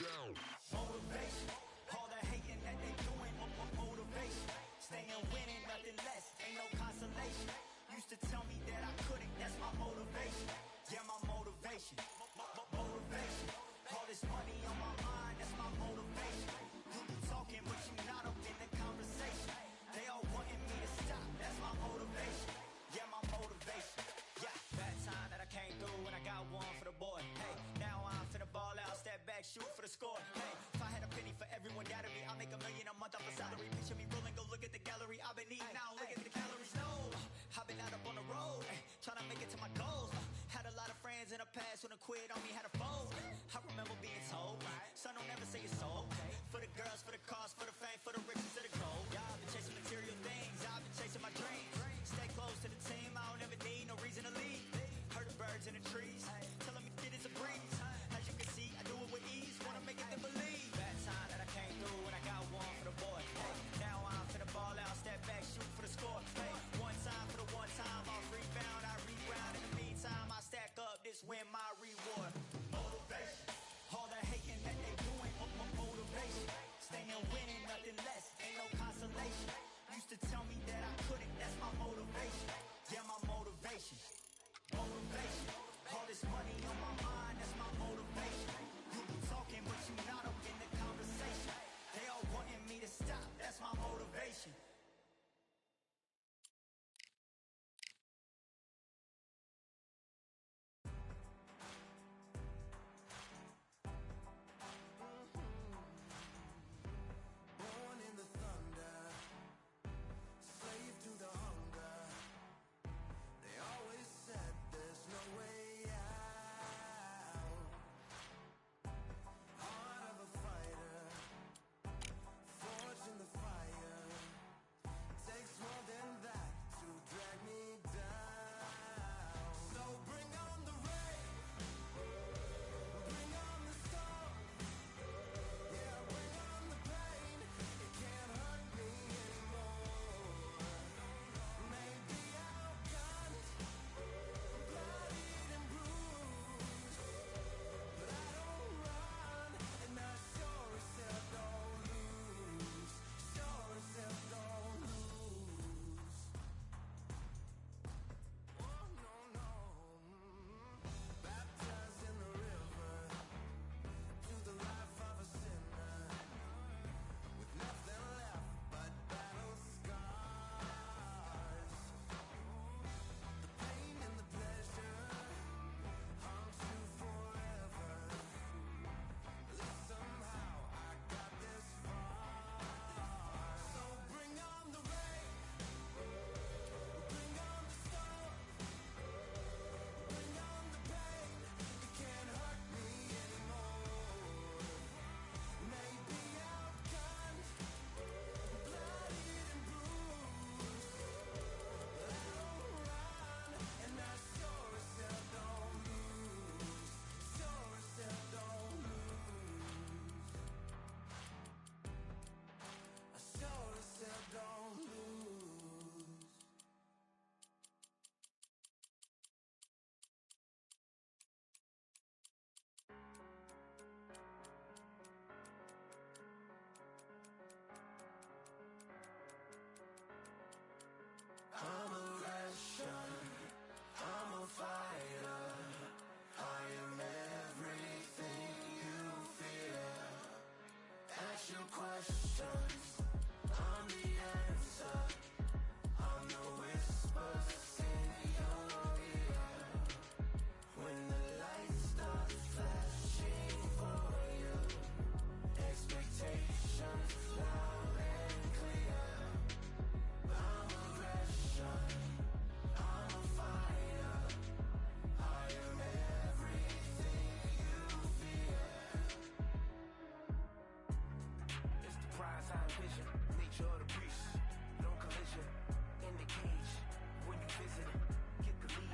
Motivation, all the hating that they doing, motivation. Staying winning, nothing less, ain't no consolation. Used to tell me that I couldn't, that's my motivation. Yeah, my motivation, motivation. All this money on my mind, that's my motivation. You be talking, but you not up in the conversation. They all wanting me to stop, that's my motivation. Yeah, my motivation. Yeah, bad time that I came through and I got one for the boy. Hey, now I'm finna ball out, step back, shoot for the score. Hey, if I had a penny for everyone doubted me, I'll make $1 million a month off a salary. Picture me rolling, go look at the gallery. I've been eating now, look at the calories. No, I've been out up on the road, trying to make it to my goals. Had a lot of friends in the past when I quit on me, had a fold. I remember being told, son, don't ever say it's sold. For the girls, for the cars, for the fame, for the riches, for the gold. Yeah, I've been chasing material things, I've been chasing my dreams. Stay close to the team, I don't ever need no reason to leave. Heard the birds in the trees, telling me shit is a breeze. As you can see, I do it with ease, wanna make it to believe. Bad time that I came through and I got one for the boy. Hey, now I'm finna ball out, step back, shoot for the score. Hey, one time for the one time, I'll rebound, I reground. In the meantime, I stack up, this win my reward. Motivation, all the hating that they doing, motivation. Staying winning, nothing less, ain't no consolation. Used to tell me that I couldn't, that's my motivation. Yeah, my motivation, motivation. All this money on my mind, that's my motivation. You be talking, but you not up in the conversation. They all wanting me to stop, that's my motivation. Born in the thunder, slave to the hunger. They always said there's no way out. Heart of a fighter, forged in the fire. Takes more than that to drag me down. So bring on the rain, bring on the storm. Yeah, bring on the pain. It can't hurt me anymore. Maybe outgunned, bloodied and bruised, but I don't run, and I sure as hell don't lose. Sure as hell don't lose. Oh no no. Baptized in the river, to the life of a sinner, with nothing left but battle scars. The pain and the pleasure haunt you forever. At least somehow I got this far. So bring on the rain, bring on the storm, bring on the pain. It can't hurt me anymore. Maybe outgunned, bloodied and bruised, but I don't run, and I sure as hell don't lose. Sure as hell don't lose. I sure as hell don't lose. I'm a Russian, I'm a fighter. I am everything you fear. Ask your questions, I'm the answer. I'm the whispers in your ear. When the lights start flashing for you, expectations loud and clear. I'm aggression, I'm a fighter. I am everything you fear. It's the prize I envision, nature of the beast. No collision in the cage. When you visit, get the lead.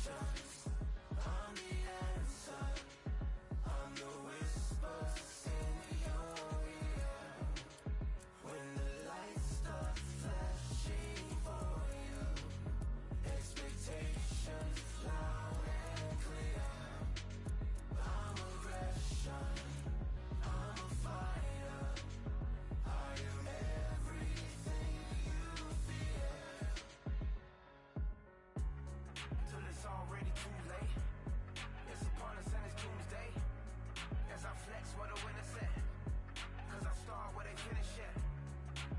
questions. I'm the answer. I'm the whispers in your ear. When the lights start flashing for you, expectations loud and clear. I'm aggression, I'm a fighter. I am everything you fear. Till it's already too late. It's upon us and it's Tuesday. As I flex where the winner set. Cause I start where they finish yet.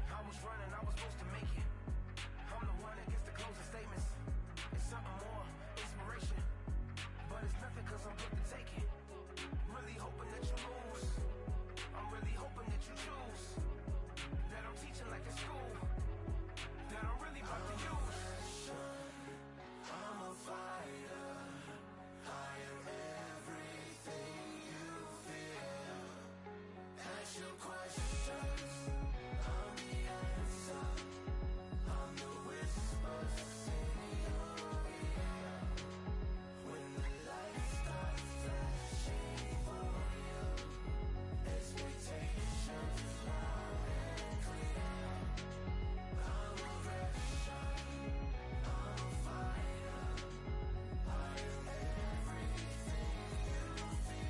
I was running, I was supposed to make it. I'm the one that gets the closing statements. It's something more, inspiration. But it's nothing cause I'm good to take it. Really hoping that you lose. I'm really hoping that you choose. That I'm teaching like in school. That I'm really about to use. I'm a fighter. I am everything you fear. Ask your questions. I'm the answer. I'm the whispers in your ear. When the lights start flashing for you, expectations loud and clear. I'm aggression, I'm a fighter. I am everything you fear.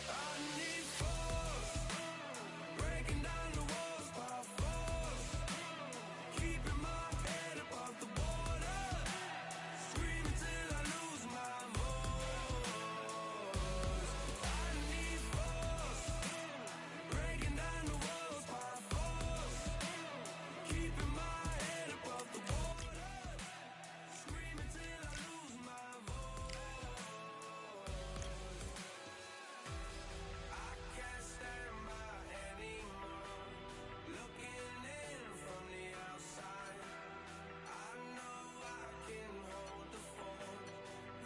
I need force, breaking down the walls by force, keeping my head above the water, screaming till I lose my voice. I need force, breaking down the walls by force, keeping my head above the water, screaming till I lose my voice. I can't stand by anymore. Looking in from the outside, I know I can hold the fort.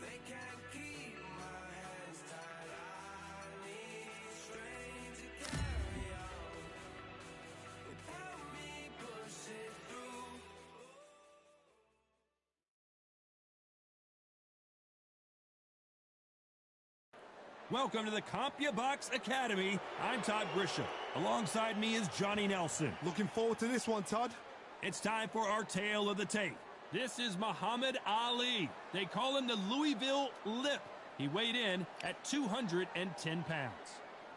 They can't keep my hands tied. I need strength to carry on. Help me push it through. Welcome to the CompuBox Academy. I'm Todd Grisham. Alongside me is Johnny Nelson. Looking forward to this one, Todd. It's time for our tale of the tape. This is Muhammad Ali. They call him the Louisville Lip. He weighed in at 210 pounds.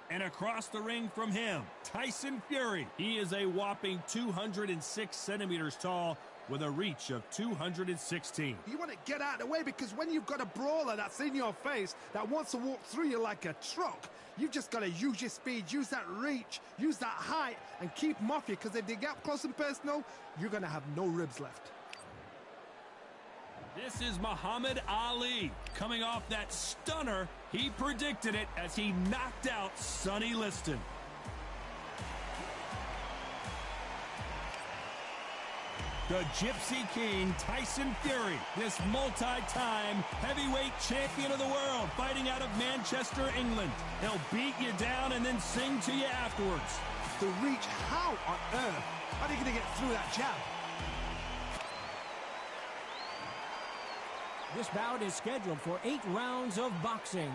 And across the ring from him, Tyson Fury. He is a whopping 206 centimeters tall with a reach of 216. You want to get out of the way because when you've got a brawler that's in your face that wants to walk through you like a truck, you've just got to use your speed, use that reach, use that height, and keep them off you, because if they get up close and personal, you're going to have no ribs left. This is Muhammad Ali. Coming off that stunner, he predicted it as he knocked out Sonny Liston. The Gypsy King, Tyson Fury, this multi-time heavyweight champion of the world, fighting out of Manchester, England. He'll beat you down and then sing to you afterwards. The reach, how on earth are they going to get through that jab? This bout is scheduled for 8 rounds of boxing.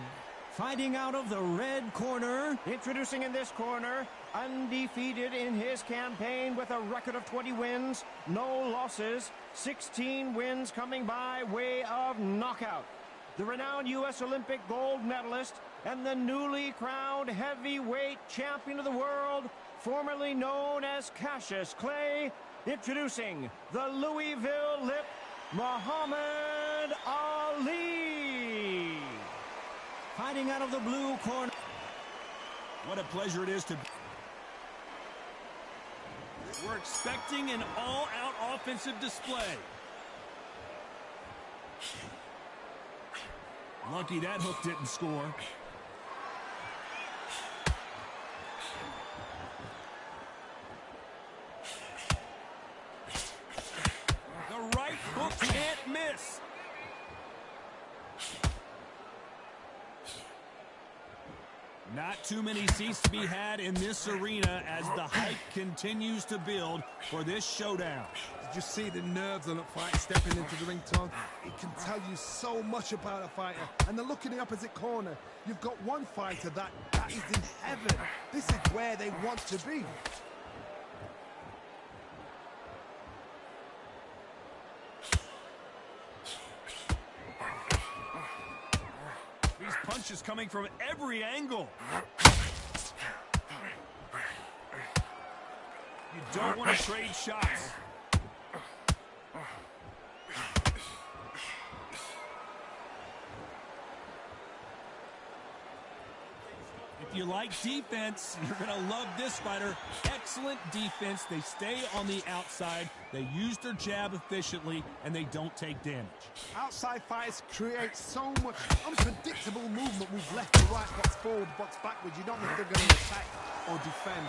Fighting out of the red corner, Introducing in this corner, undefeated in his campaign with a record of 20 wins, no losses, 16 wins coming by way of knockout. the renowned U.S. Olympic gold medalist and the newly crowned heavyweight champion of the world, formerly known as Cassius Clay, introducing the Louisville Lip, Muhammad Ali. Fighting out of the blue corner. What a pleasure it is to... We're expecting an all-out offensive display. Lucky that hook didn't score. The right hook can't miss. Not too many seats to be had in this arena as the hype continues to build for this showdown. Did you see the nerves on a fight stepping into the ring, Todd? It can tell you so much about a fighter. And then look in the opposite corner. You've got one fighter that is in heaven. This is where they want to be. These punches coming from every angle. You don't want to trade shots. If you like defense, you're going to love this fighter. Excellent defense. They stay on the outside. They use their jab efficiently, and they don't take damage. Outside fighters create so much unpredictable movement. Move left to right, box forward, box backwards. You don't know if they're going to attack or defend.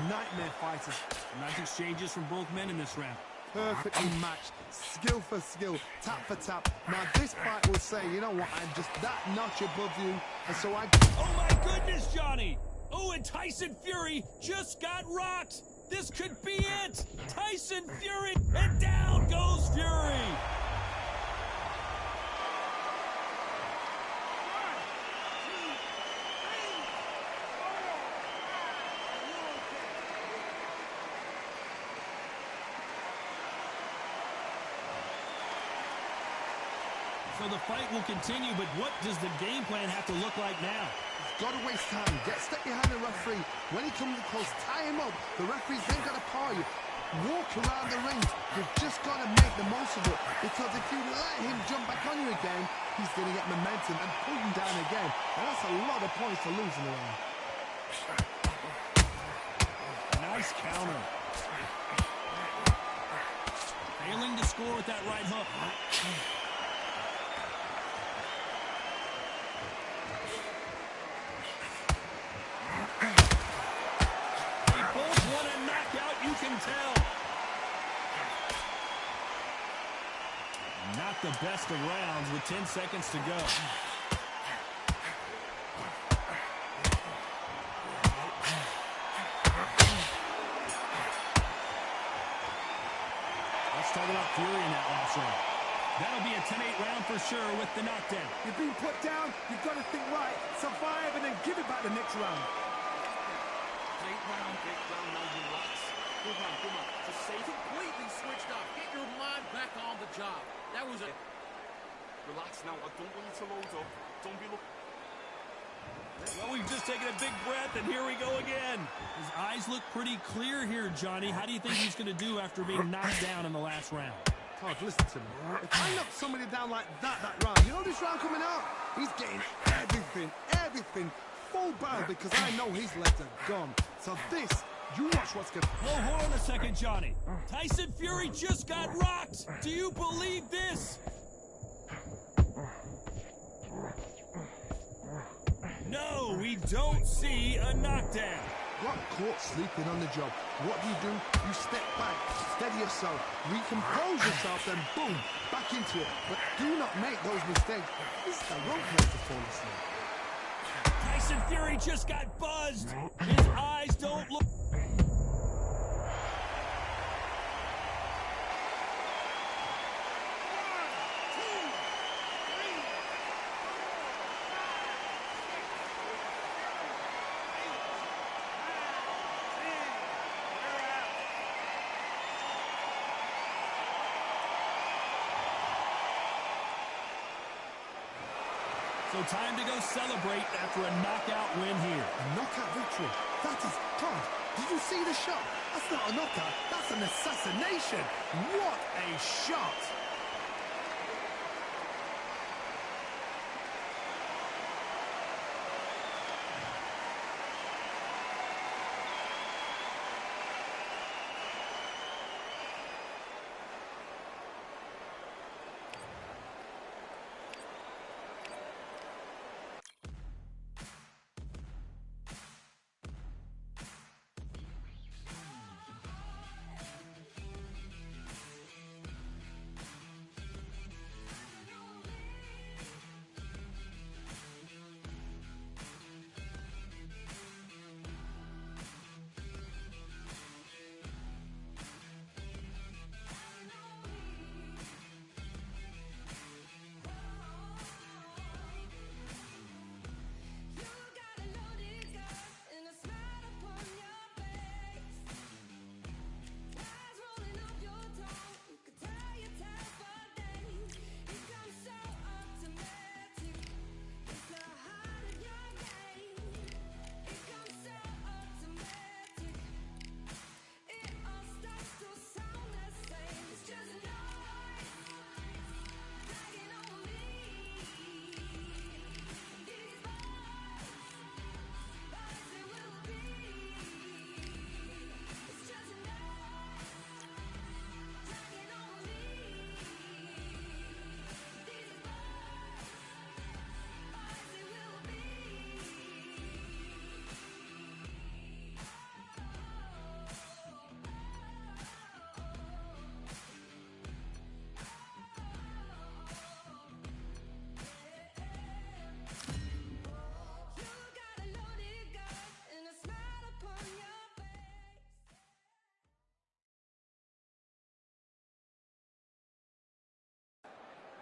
Nightmare fighters. Nice exchanges from both men in this round. Perfectly matched, skill for skill, tap for tap. Now this fight will say, you know what, I'm just that notch above you, and so I... Oh my goodness, Johnny! Oh, and Tyson Fury just got rocked! This could be it! Tyson Fury, and down goes Fury! So the fight will continue, but what does the game plan have to look like now? Got to waste time. Get step behind the referee. When he comes close, tie him up. The referee's then got to paw you. Walk around the ring. You've just got to make the most of it. Because if you let him jump back on you again, he's going to get momentum and pull him down again. And that's a lot of points for losing the round. Nice counter. Failing to score with that right hook. Can tell. Not the best of rounds with 10 seconds to go. Let's talk about Fury in that last round. That'll be a 10-8 round for sure with the knockdown. You've been put down, you've got to think right, survive, and then give it back the next round. Great round, now relax. Come on. Just stay completely switched off. Get your mind back on the job. That was it. Relax now. I don't want you to load up. Don't be looking. Well, we've just taken a big breath, and here we go again. His eyes look pretty clear here, Johnny. How do you think he's going to do after being knocked down in the last round? Todd, listen to me. If I knock somebody down like that round, you know this round coming out? He's getting everything full barrel because I know his legs are gone. So this... You watch what's going to... Well, hold on a second, Johnny. Tyson Fury just got rocked. Do you believe this? No, we don't see a knockdown. Got caught sleeping on the job. What do? You step back, steady yourself, recompose yourself, then boom, back into it. But do not make those mistakes. This is the wrong place to fall asleep. Tyson Fury just got buzzed. His eyes don't look... So time to go celebrate after a knockout win here. A knockout victory. That is, God, did you see the shot? That's not a knockout. That's an assassination. What a shot.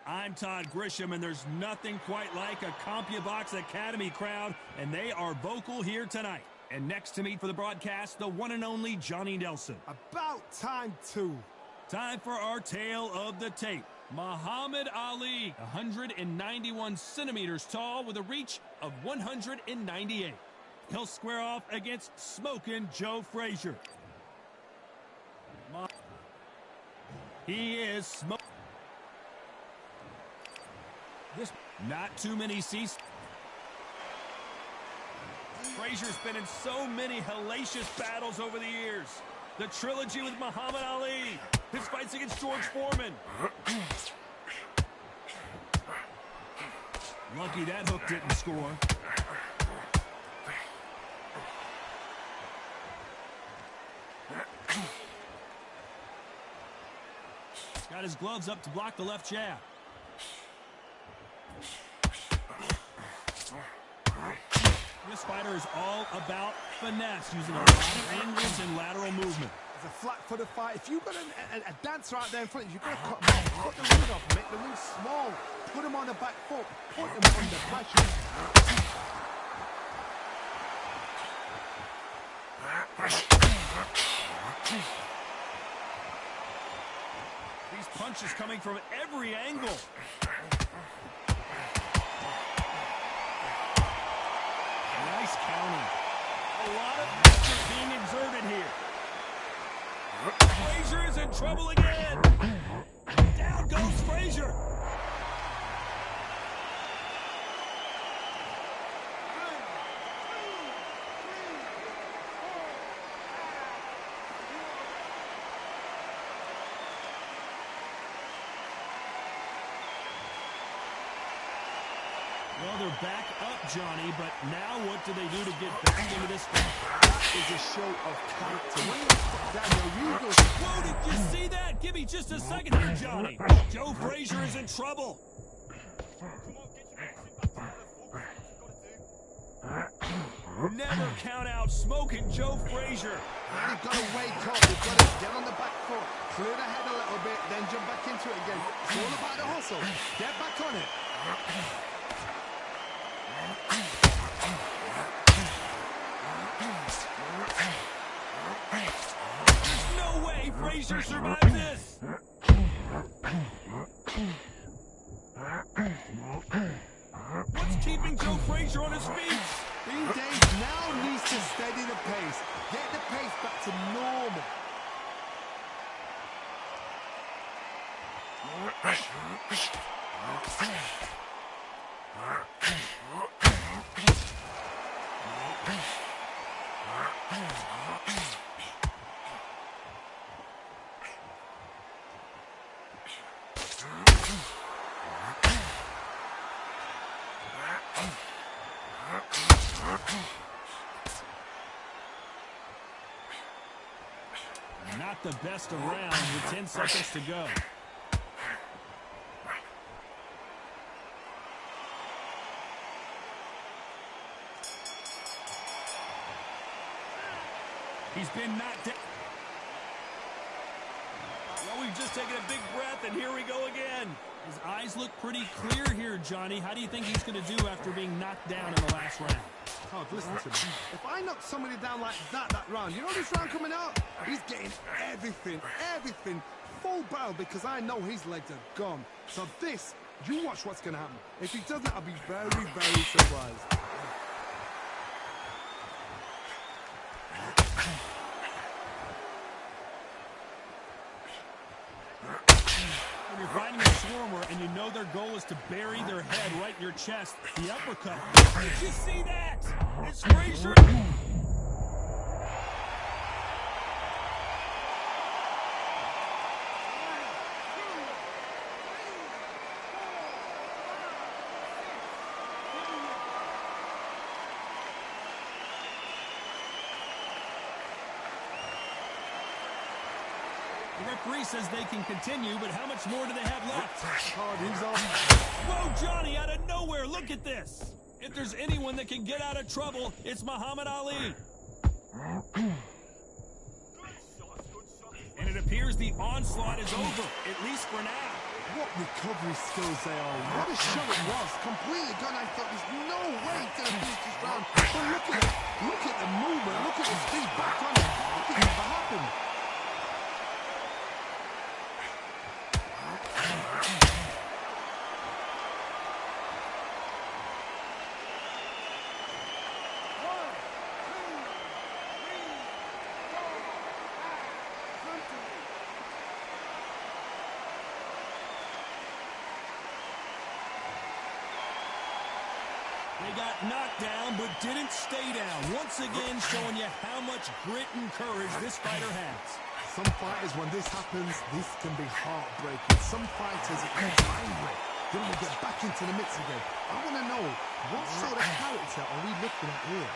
I'm Todd Grisham, and there's nothing quite like a CompuBox Academy crowd, and they are vocal here tonight. And next to me for the broadcast, the one and only Johnny Nelson. About time, too. Time for our tale of the tape. Muhammad Ali, 191 centimeters tall with a reach of 198. He'll square off against Smokin' Joe Frazier. He is smoking. Not too many seats. Frazier's been in so many hellacious battles over the years. The trilogy with Muhammad Ali. His fights against George Foreman. Lucky that hook didn't score. Got his gloves up to block the left jab. This fighter is all about finesse, using a lot of angles and lateral movement. It's a flat-footed fight. If you've got a dancer out there in front, you've got to cut the ring off, make the ring small, put him on the back foot, put him under pressure. These punches coming from every angle. Nice counter. A lot of pressure being exerted here. Frazier is in trouble again. Down goes Frazier. Well, they're back up, Johnny, but now what do they do to get back into this fight? That is a show of character. When you step down your ego. Whoa, did you see that? Give me just a second here, Johnny. Joe Frazier is in trouble. Never count out Smokin' Joe Frazier. You've got to wake up. You've got to get on the back foot, clear the head a little bit, then jump back into it again. It's all about the hustle. Get back on it. There's no way Frazier survives this. What's keeping Joe Frazier on his feet. B-Dave now needs to steady the pace. Get the pace back to normal. Not the best around with 10 seconds to go. He's been knocked down. Well, we've just taken a big breath, and here we go again. His eyes look pretty clear here, Johnny. How do you think he's going to do after being knocked down in the last round? Oh, listen to me. If I knock somebody down like that round, you know this round coming out? He's getting everything, full barrel, because I know his legs are gone. So this, you watch what's going to happen. If he doesn't, I'll be very, very surprised. When you're fighting a swarmer and you know their goal is to bury their head right in your chest, the uppercut. Did you see that? It's Frazier. The referee says they can continue, but how much more do they have left? Whoa, Johnny, out of nowhere, look at this. If there's anyone that can get out of trouble, it's Muhammad Ali. And it appears the onslaught is over, at least for now. What recovery skills they are. What a show it was. Completely gone. I thought there's no way he's going to finish this round. But look at it. Look at the movement. Look at the speed back on it. Nothing ever happened. They got knocked down, but didn't stay down. Once again, showing you how much grit and courage this fighter has. Some fighters, when this happens, this can be heartbreaking. Some fighters get angry. They want to get back into the mix again. I want to know, what sort of character are we looking at here?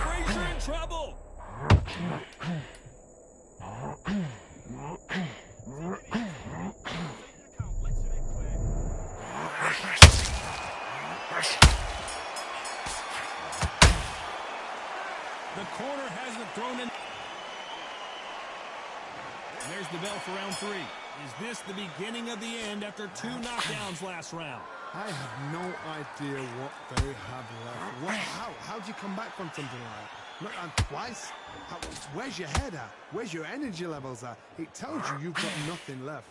Frazier in trouble. The corner hasn't thrown in. There's the bell for round 3. Is this the beginning of the end after 2 knockdowns last round? I have no idea what they have left. How do you come back from something like that? Not twice? Where's your head at? Where's your energy levels at? It tells you you've got nothing left.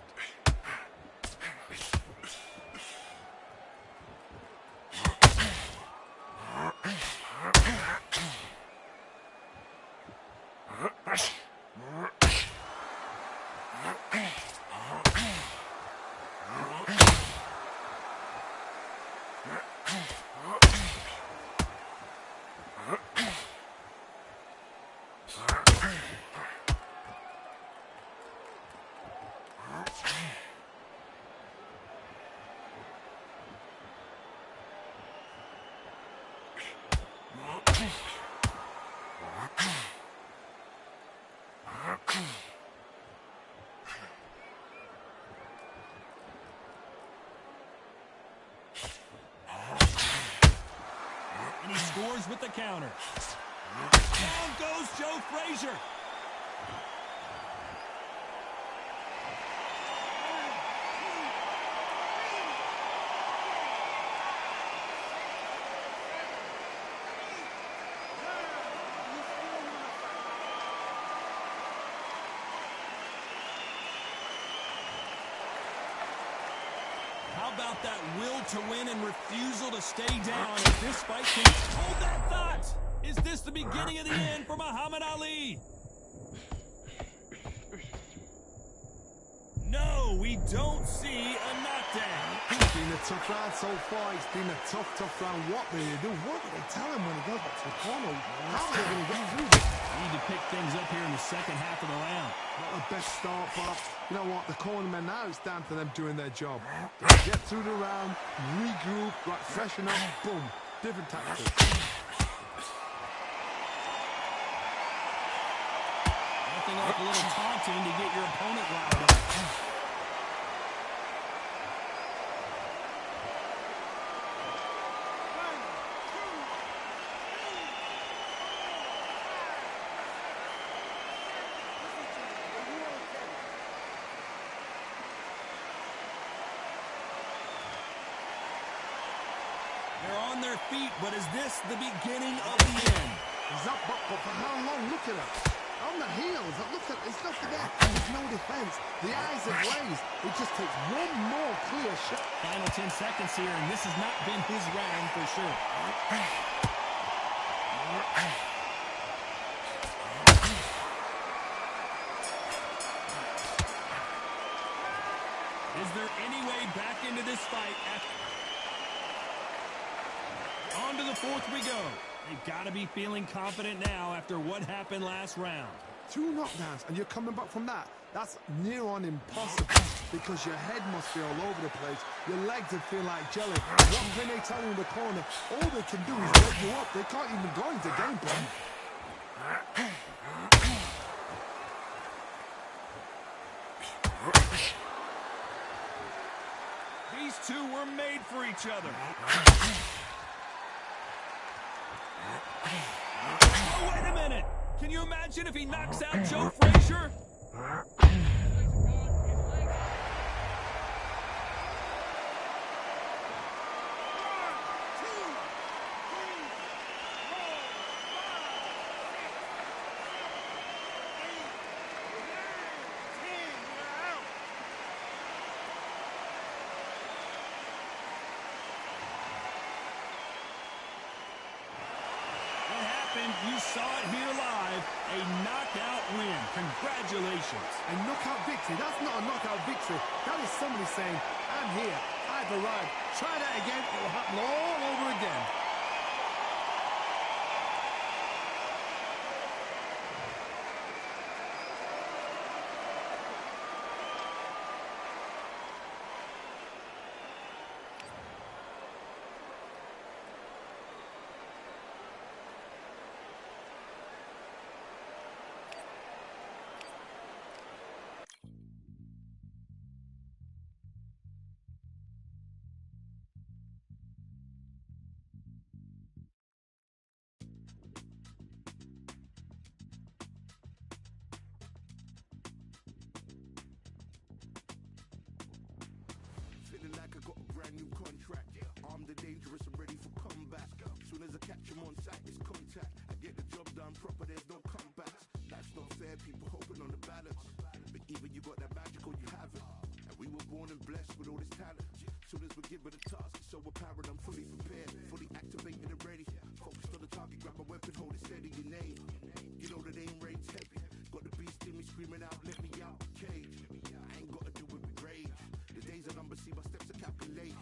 answers with the counter. Down goes Joe Frazier. How about that will to win and refusal to stay down as this fight can hold that thought? Is this the beginning of the end for Muhammad Ali? No, we don't see a knockdown. It's been a tough round so far. It's been a tough round. What do they do? What do they tell him when he goes back to the corner? How are they going to get through this? Need to pick things up here in the second half of the round. Not the best start, but you know what? The cornermen now, it's down to them doing their job. Get through the round, regroup, right, freshen up, boom. Different tactics. Nothing like a little taunting to get your opponent riled up. They're on their feet, but is this the beginning of the end? He's up, but for how long? Look at him. On the heels. Look at it's not for that. There's no defense. The eyes are glazed. It just takes one more clear shot. Final 10 seconds here, and this has not been his round for sure. Is there any way back into this fight? On to the fourth we go. They've got to be feeling confident now after what happened last round. 2 knockdowns, and you're coming back from that. That's near on impossible because your head must be all over the place. Your legs will feel like jelly. What can they tell you in the corner? All they can do is let you up. They can't even go into game plan. These two were made for each other. Oh, wait a minute. Can you imagine if he knocks out Joe Frazier? You saw it here live, a knockout win. Congratulations. A knockout victory? That's not a knockout victory. That is somebody saying, I'm here, I've arrived. Try that again, it will happen all over again. Feeling like I got a brand new contract. Armed and dangerous and ready for combat. Soon as I catch him on sight, it's contact. I get the job done proper, there's no comebacks. That's not fair, people hoping on the balance. But even you got that magical, you have it. And we were born and blessed with all this talent. Soon as we're given a task, it's so apparent I'm fully prepared, fully activated and ready. Focused on the target, grab my weapon, hold it steady, your name. You know that aim rain's heavy. Got the beast in me screaming out, let me out the cage. I ain't gotta do it with rage. The days are numbered, see my steps are calculated.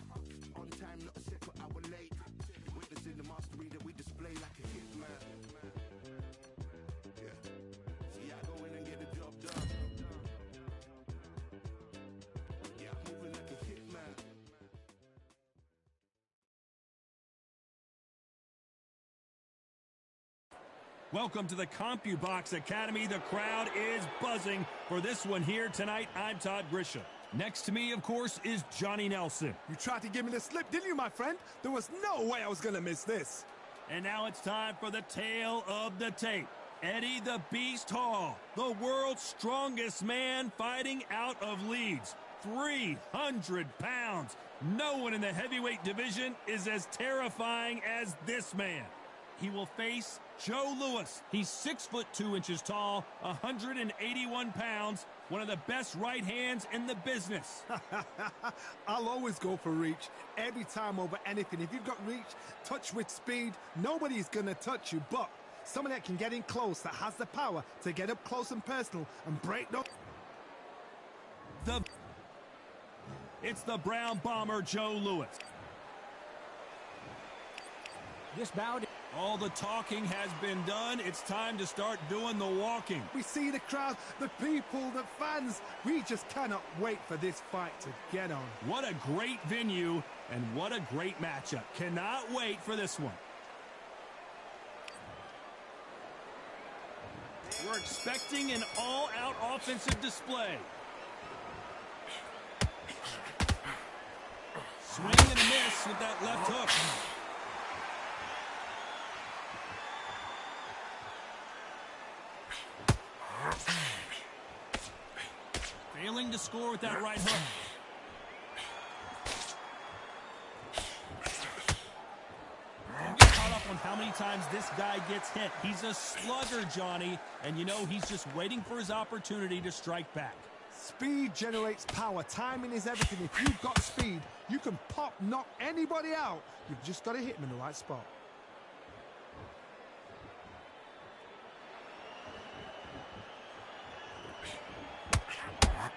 On time, not a second hour late. Witnessing the mastery that we display like a hitman. Yeah. See, I go in and get the job done. Yeah, I'm moving like a hitman. Welcome to the CompuBox Academy. The crowd is buzzing for this one here tonight. I'm Todd Grisham. Next to me, of course, is Johnny Nelson. You tried to give me the slip, didn't you, my friend? There was no way I was going to miss this. And now it's time for the tale of the tape. Eddie the Beast Hall, the world's strongest man, fighting out of Leeds. 300 pounds. No one in the heavyweight division is as terrifying as this man. He will face Joe Louis. He's 6'2" tall, 181 pounds, one of the best right hands in the business. I'll always go for reach every time over anything. If you've got reach, touch with speed, nobody's going to touch you. But someone that can get in close, that has the power to get up close and personal and break down. It's the Brown Bomber, Joe Louis. This bout. All the talking has been done. It's time to start doing the walking. We see the crowd, the people, the fans. We just cannot wait for this fight to get on. What a great venue and what a great matchup. Cannot wait for this one. We're expecting an all-out offensive display. Swing and a miss with that left hook. Failing to score with that right hook. Don't get caught up on how many times this guy gets hit. He's a slugger, Johnny, and you know he's just waiting for his opportunity to strike back. Speed generates power. Timing is everything. If you've got speed, you can knock anybody out. You've just got to hit them in the right spot.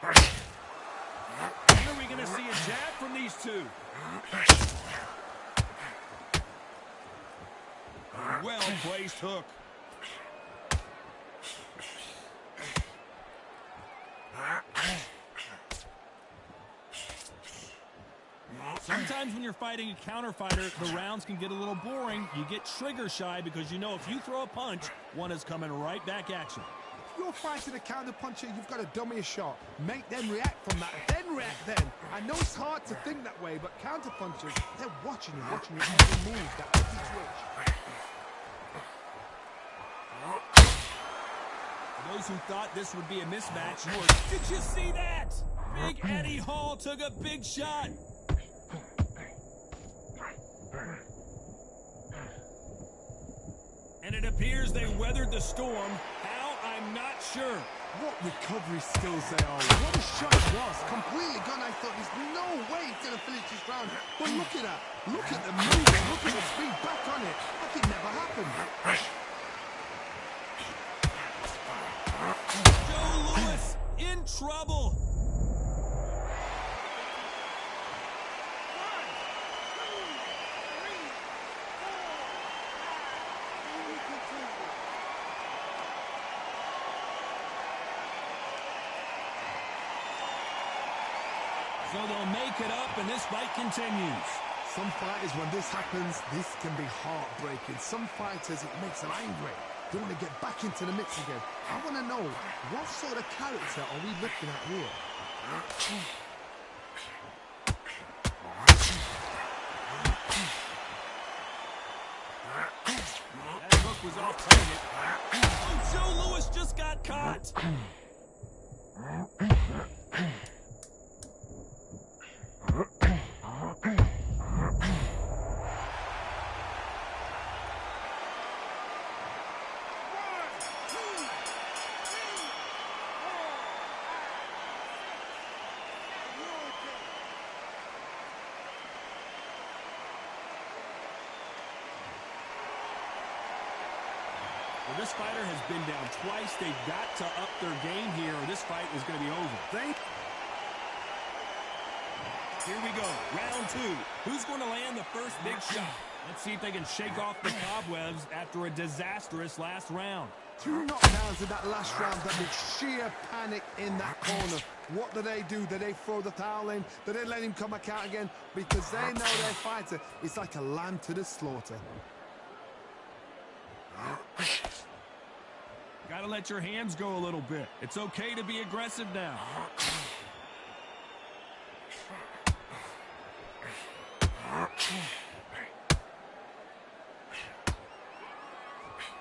When are we going to see a jab from these two? Well-placed hook. Sometimes when you're fighting a counter fighter, the rounds can get a little boring. You get trigger shy because you know if you throw a punch, one is coming right back at you. If you're fighting a counter puncher, you've got to dummy a shot. Make them react from that, then react then. I know it's hard to think that way, but counter punchers, they're watching you every move, that every switch. For those who thought this would be a mismatch, did you see that? Big Eddie Hall took a big shot. And it appears they weathered the storm. How? I'm not sure. What recovery skills they are. What a shot it was. Completely gone. I thought there's no way he's going to finish this round. But look at that. Look at the movement. Look at the speed back on it. Like it never happened. Joe Louis in trouble. So they'll make it up, and this fight continues. Some fighters, when this happens, this can be heartbreaking. Some fighters, it makes them angry. They want to get back into the mix again. I want to know, what sort of character are we looking at here? That hook was off target. Oh, Joe Louis just got caught. Well, this fighter has been down twice. They've got to up their game here, or this fight is going to be over. Here we go, round two. Who's going to land the first big shot? Let's see if they can shake off the cobwebs after a disastrous last round. 2 knockdowns in that last round. That was sheer panic in that corner. What do? Do they throw the towel in? Do they let him come back out again? Because they know their fighter is like a lamb to the slaughter. Got to let your hands go a little bit. It's okay to be aggressive now.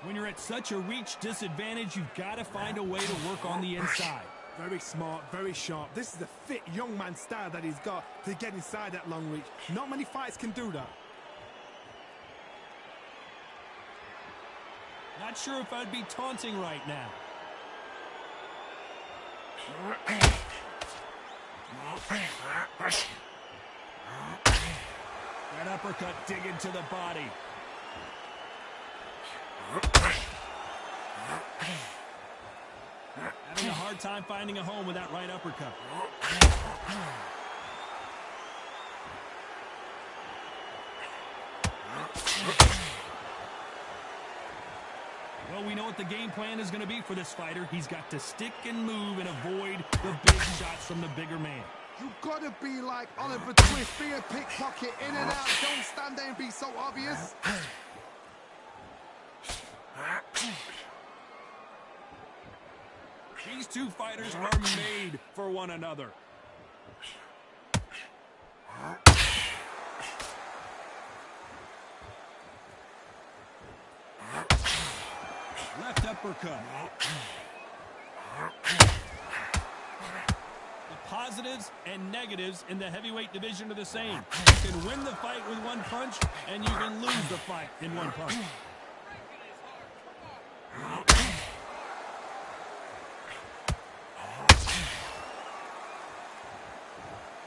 When you're at such a reach disadvantage, you've got to find a way to work on the inside. Very smart, very sharp. This is a fit young man style that he's got to get inside that long reach. Not many fights can do that. Not sure if I'd be taunting right now. That uppercut digging to the body. Having a hard time finding a home with that right uppercut. Well, we know what the game plan is going to be for this fighter. He's got to stick and move and avoid the big shots from the bigger man. You gotta be like Oliver Twist, be a pickpocket, in and out. Don't stand there and be so obvious. These two fighters are made for one another. Left uppercut. The positives and negatives in the heavyweight division are the same. You can win the fight with one punch, and you can lose the fight in one punch.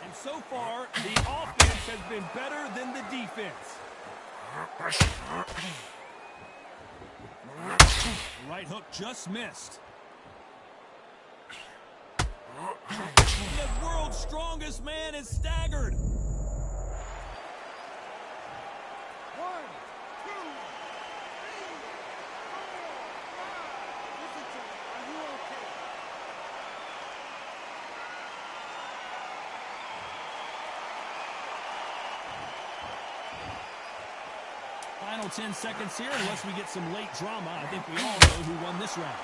And so far, the offense has been better than the defense. Right hook just missed. The world's strongest man is staggered. 1, 2, 3, 4, 5. Listen to me. Are you okay? Final 10 seconds here, unless we get some late drama. I think we all know who won this round.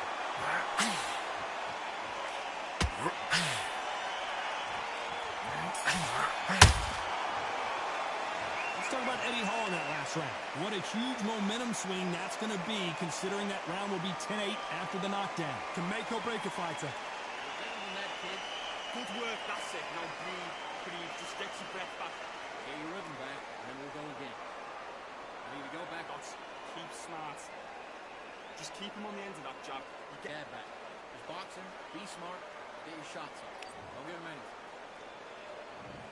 Let's talk about Eddie Hall in that last round. What a huge momentum swing that's going to be, considering that round will be 10-8 after the knockdown. Can make or break a fighter. Better than that, kid. Good work, that's it. Now breathe, just get your breath back. Get your rhythm back, and then we'll go again. Ready to go back? Keep smart. Just keep him on the end of that jab. You get back. Just boxing, be smart, get your shots up. Don't get him anything.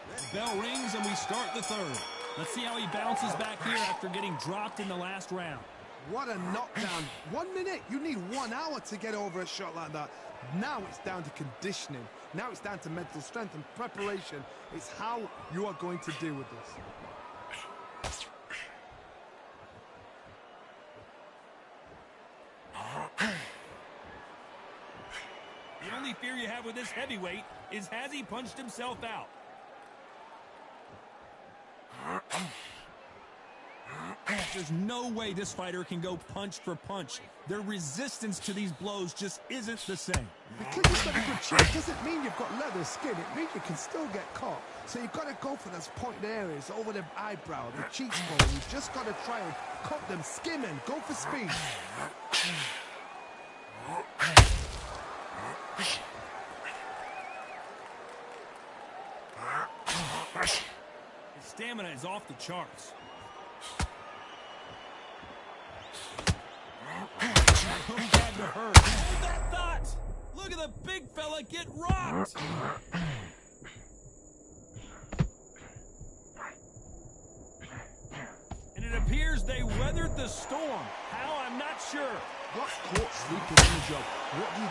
The bell rings and we start the third. Let's see how he bounces back here after getting dropped in the last round. What a knockdown. 1 minute. You need 1 hour to get over a shot like that. Now it's down to conditioning. Now it's down to mental strength and preparation. It's how you are going to deal with this. The only fear you have with this heavyweight is, has he punched himself out? There's no way this fighter can go punch for punch. Their resistance to these blows just isn't the same. Because you've got a good chin doesn't mean you've got leather skin. It means you can still get caught. So you've got to go for those pointed areas over the eyebrow, the cheekbone. You've just got to try and cut them, skim and go for speed. His stamina is off the charts. Hook had to hurt. Hold that thought! Look at the big fella get rocked! And it appears they weathered the storm. How? I'm not sure. Got caught sleeping on the job. What do?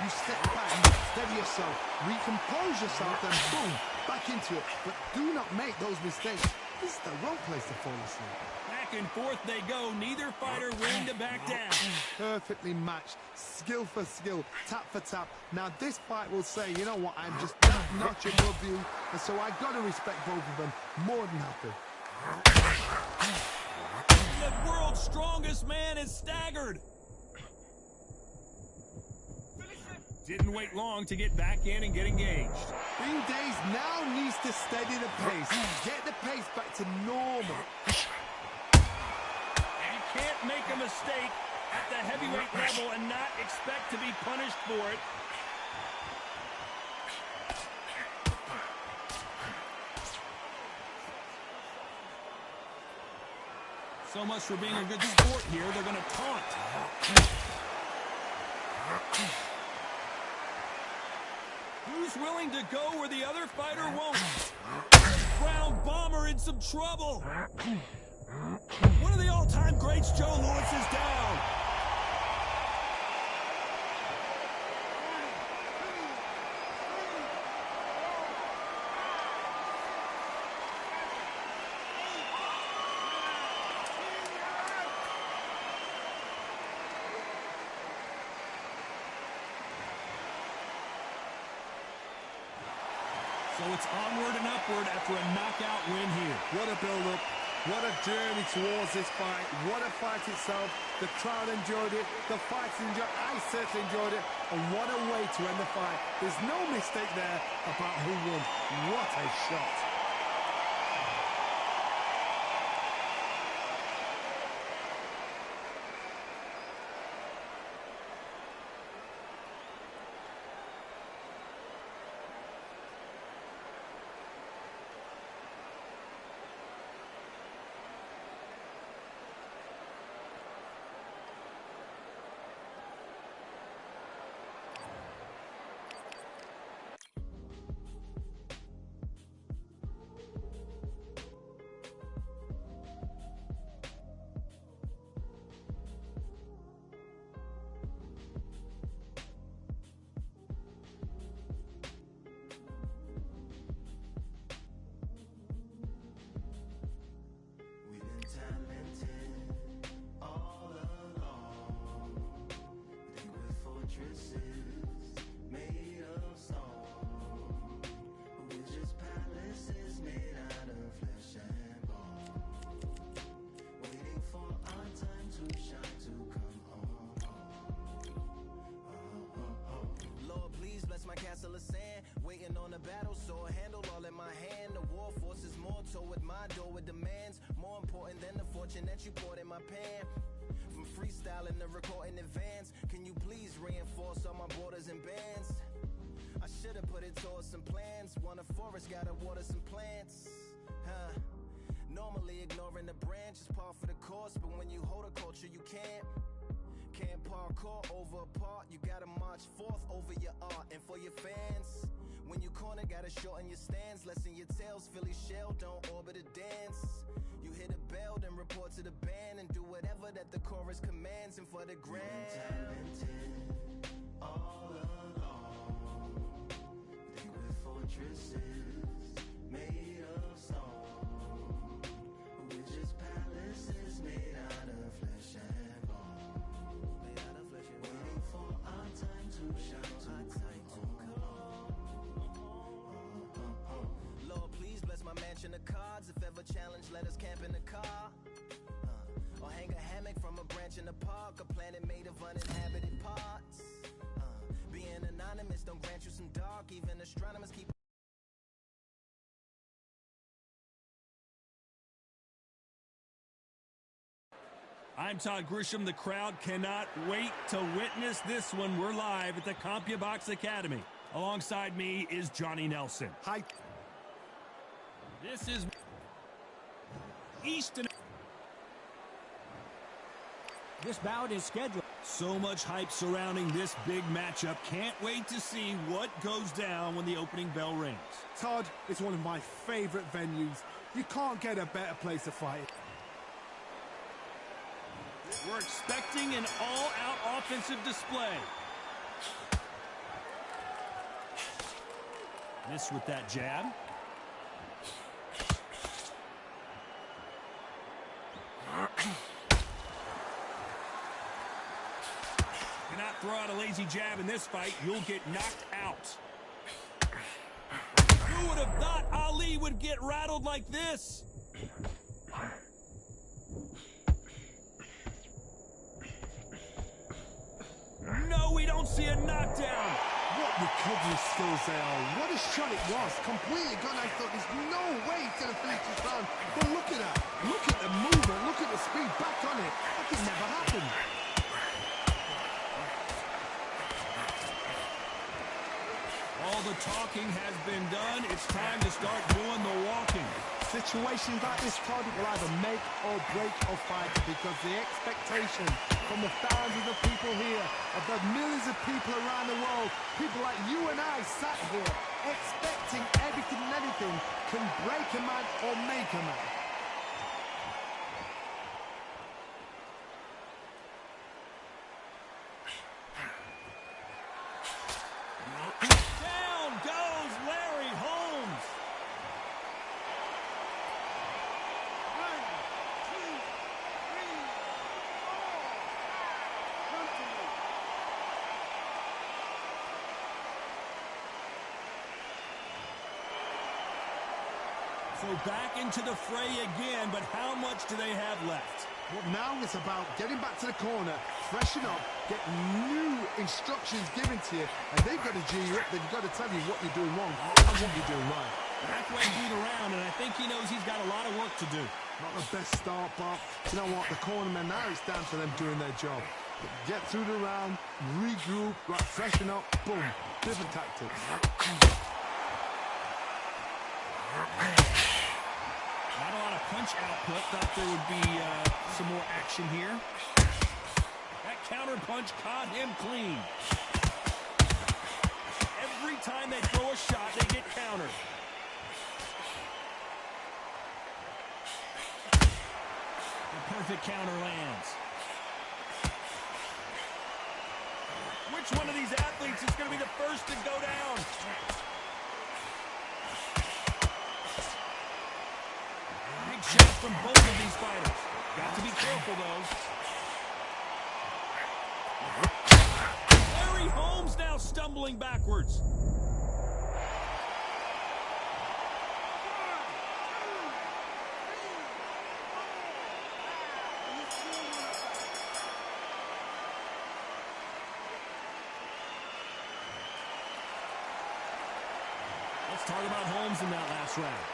You step back, steady yourself, recompose yourself, then boom, back into it. But do not make those mistakes. This is the wrong place to fall asleep. Back and forth they go. Neither fighter willing to back down. Perfectly matched, skill for skill, tap for tap. Now this fight will say, you know what, I'm just not above you, and so I got to respect both of them. More than happy. The world's strongest man is staggered. Didn't wait long to get back in and get engaged. Bing Days now needs to steady the pace. Get the pace back to normal. You can't make a mistake at the heavyweight level and not expect to be punished for it. So much for being a good sport here. They're going to taunt. Who's willing to go where the other fighter won't? Ground bomber in some trouble. One of the all-time greats, Joe Louis, is down. So it's onward and upward after a knockout win here. What a build-up. What a journey towards this fight. What a fight itself. The crowd enjoyed it. The fighters enjoyed it. I certainly enjoyed it. And what a way to end the fight. There's no mistake there about who won. What a shot. Battle sword handle all in my hand. The war force is mortal with my door with demands more important than the fortune that you poured in my pan. From freestyling to recording advance, can you please reinforce all my borders and bands? I should've put it towards some plans. Want a forest, gotta water some plants. Normally ignoring the branch is par for the course, but when you hold a culture you can't parkour over a part. You gotta march forth over your art and for your fans. When you corner, gotta shorten your stance. Lessen your tails, Philly shell, don't orbit a dance. You hit a bell, then report to the band and do whatever that the chorus commands. And for the grand, talented all along. Think we're fortresses made of stone. We're just palaces made out of flesh and bone. Waiting for our time to shine, mansion of cards. If ever challenged, let us camp in the car. Or hang a hammock from a branch in the park. A planet made of uninhabited parts. Being anonymous don't grant you some dark. Even astronomers keep. I'm Todd Grisham. The crowd cannot wait to witness this one. We're live at the CompuBox Academy. Alongside me is Johnny Nelson. Hi. This is Easton. This bout is scheduled. So much hype surrounding this big matchup. Can't wait to see what goes down when the opening bell rings. Todd, it's one of my favorite venues. You can't get a better place to fight. We're expecting an all-out offensive display. Miss with that jab. Cannot throw out a lazy jab in this fight. You'll get knocked out. Who would have thought Ali would get rattled like this? No, we don't see a knockdown. What recovery skills they are. What a shot it was. Completely gone. I thought there's no way he's going to finish this round. But look at that. Look at the movement. Look at the speed. Back on it. That could never happen. All the talking has been done. It's time to start doing the walking. Situations like this, Todd, will either make or break a fight because the expectation from the thousands of people here, of the millions of people around the world, people like you and I sat here expecting everything and anything can break a man or make a man. Down goes Larry Holmes. 1, 2, 3, 4. Continue. So back into the fray again, but how much do they have left? Well, now it's about getting back to the corner, freshen up, get new instructions given to you, and they've got to G you up. They've got to tell you what you're doing wrong and what you're doing right. Halfway through the round, and I think he knows he's got a lot of work to do. Not the best start, but you know what? The cornermen, now it's down to them doing their job. Get through the round, regroup, right, freshen up, boom, different tactics. Not a lot of punch output. Thought there would be some more action here. That counter punch caught him clean. Every time they throw a shot, they get countered. The perfect counter lands. Which one of these athletes is going to be the first to go down? Big shot from both of these fighters. Got to be careful, though. Larry Holmes now stumbling backwards. Let's talk about Holmes in that last round.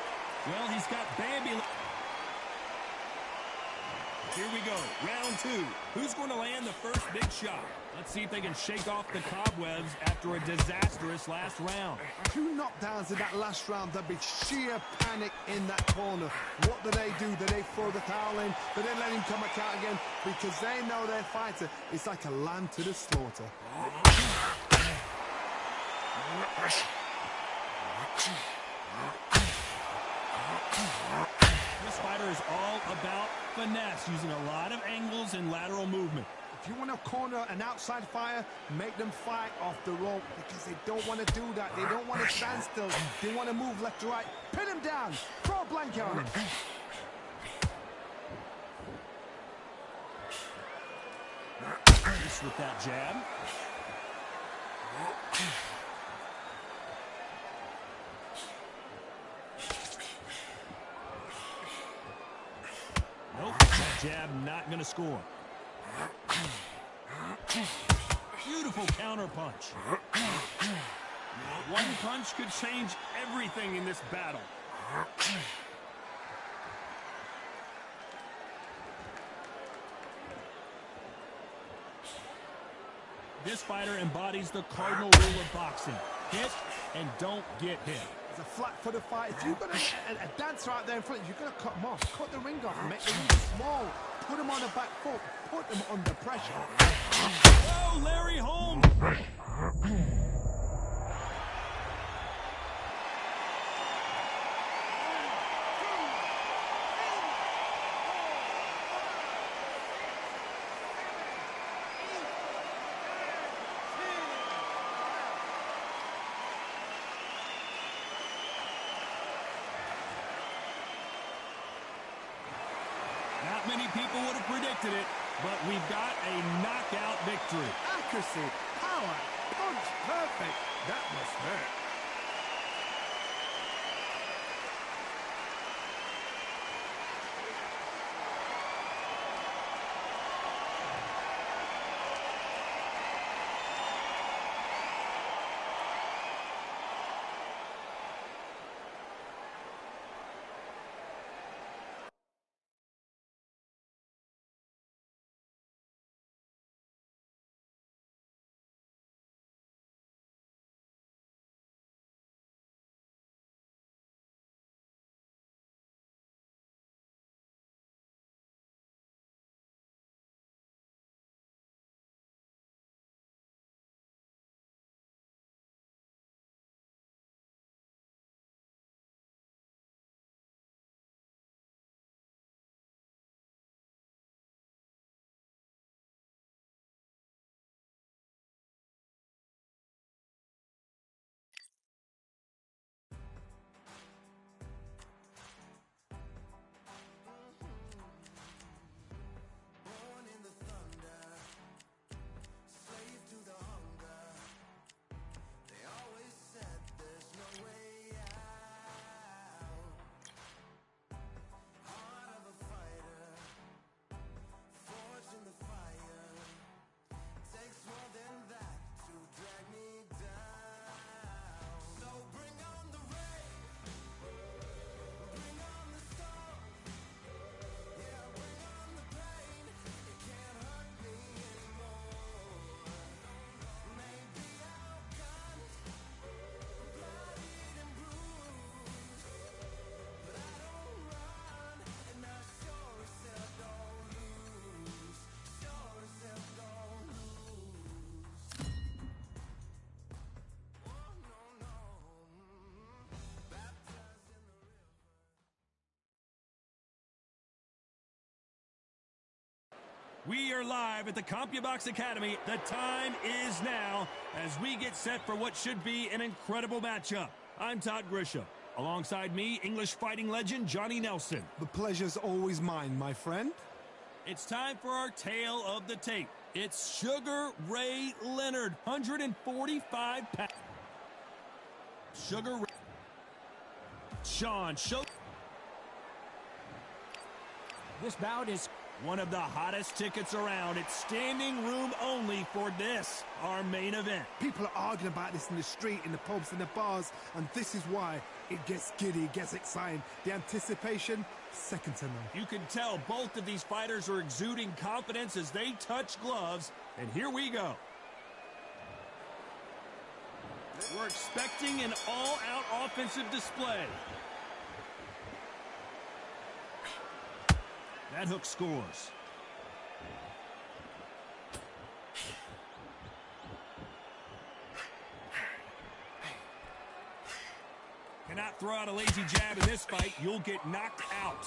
Well, he's got Bambi. Here we go, round two. Who's going to land the first big shot? Let's see if they can shake off the cobwebs after a disastrous last round. 2 knockdowns in that last round. There'd be sheer panic in that corner. What do? Do they throw the towel in? Do they let him come back out again? Because they know their fighter is like a lamb to the slaughter. This fighter is all about finesse, using a lot of angles and lateral movement. If you want to corner an outside fighter, make them fight off the rope because they don't want to do that. They don't want to stand still. They want to move left to right. Pin him down. Throw a blanket on him. Just with that jab. Nope, that jab not going to score. Beautiful counter punch. One punch could change everything in this battle. This fighter embodies the cardinal rule of boxing. Hit and don't get hit. It's a flat-footed fight. If you've got a dancer out there in front, you've got to cut him off. Cut the ring off. Make the ring small. Put him on the back foot. Put him under pressure. Oh, Larry Holmes! Not many people would have predicted it, but we've got a knockout victory. Accuracy, power, punch, perfect. That must hurt. We are live at the CompuBox Academy. The time is now as we get set for what should be an incredible matchup. I'm Todd Grisham. Alongside me, English fighting legend Johnny Nelson. The pleasure's always mine, my friend. It's time for our tale of the tape. It's Sugar Ray Leonard, 145 pounds. Sugar Ray. Sean Show. This bout is one of the hottest tickets around. It's standing room only for this, our main event. People are arguing about this in the street, in the pubs, in the bars, and this is why it gets giddy, it gets exciting. The anticipation, second to none. You can tell both of these fighters are exuding confidence as they touch gloves, and here we go. We're expecting an all-out offensive display. That hook scores. Cannot throw out a lazy jab in this fight. You'll get knocked out.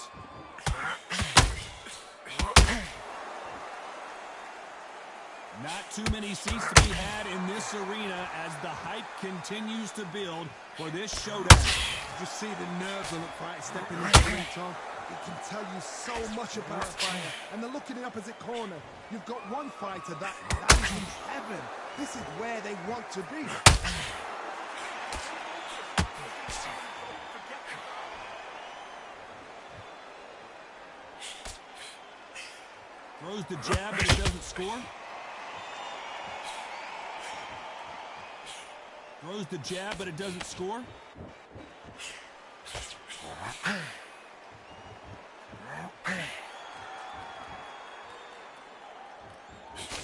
Not too many seats to be had in this arena as the hype continues to build for this showdown. You see the nerves on the fight stepping into the ring, Tom. It can tell you so much about a fighter. And the look in the opposite corner. You've got one fighter that is in heaven. This is where they want to be. Throws the jab, but it doesn't score. Throws the jab, but it doesn't score.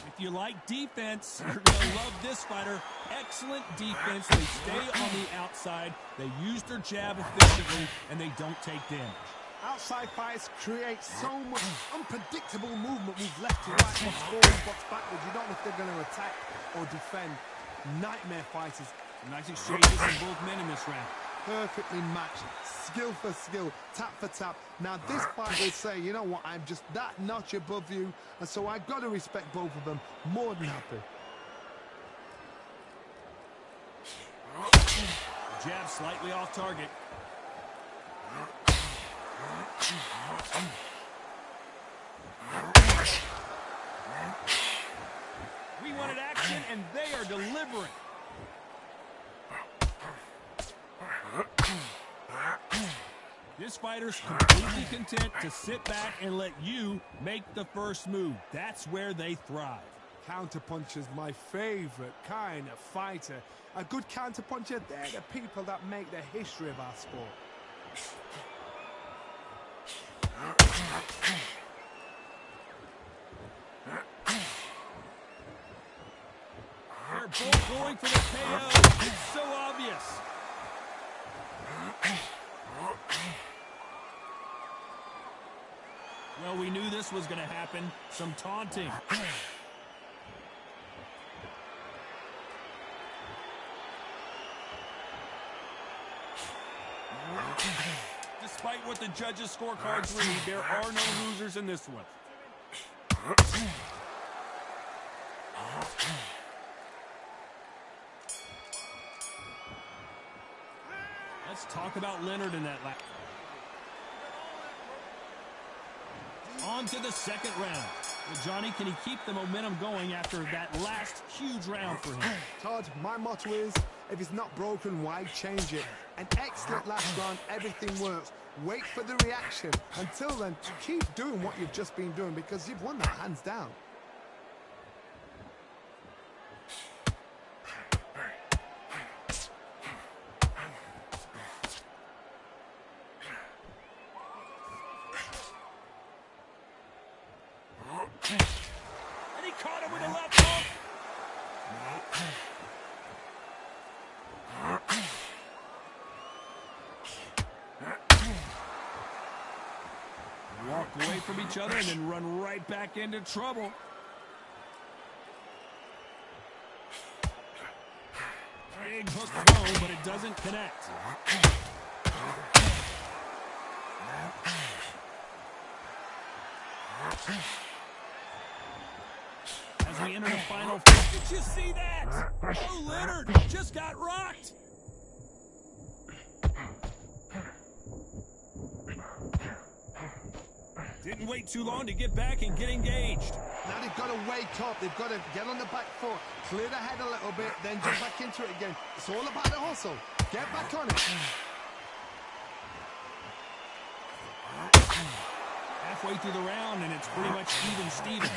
If you like defense, you're going to love this fighter. Excellent defense. They stay on the outside. They use their jab efficiently, and they don't take damage. Outside fights create so much unpredictable movement. Move left to right, box forward, box backwards. You don't know if they're going to attack or defend. Nightmare fighters. Nice exchanges from both men in this round. Perfectly matched, skill for skill, tap for tap. Now this fight will say, you know what, I'm just that notch above you, and so I've got to respect both of them. More than happy. Jab slightly off target. We wanted action, and they are delivering. This fighter's completely content to sit back and let you make the first move. That's where they thrive. Counterpuncher's my favorite kind of fighter. A good counterpuncher, they're the people that make the history of our sport. They're both going for the KO. It's so obvious. Well, we knew this was going to happen. Some taunting. Despite what the judges' scorecards read, there are no losers in this one. Let's talk about Leonard in that lap. On to the second round. Well, Johnny, can he keep the momentum going after that last huge round for him? Todd, my motto is, if it's not broken, why change it? An excellent last round, everything works. Wait for the reaction. Until then, keep doing what you've just been doing because you've won that hands down. And he caught him with a left hook. Walk away from each other and then run right back into trouble. Big hook throw, but it doesn't connect. as we enter the final. Did you see that? Oh, Leonard just got rocked. Didn't wait too long to get back and get engaged. Now they've got to wake up. They've got to get on the back foot, clear the head a little bit, then jump back into it again. It's all about the hustle. Get back on it. Halfway through the round, and it's pretty much even Steven.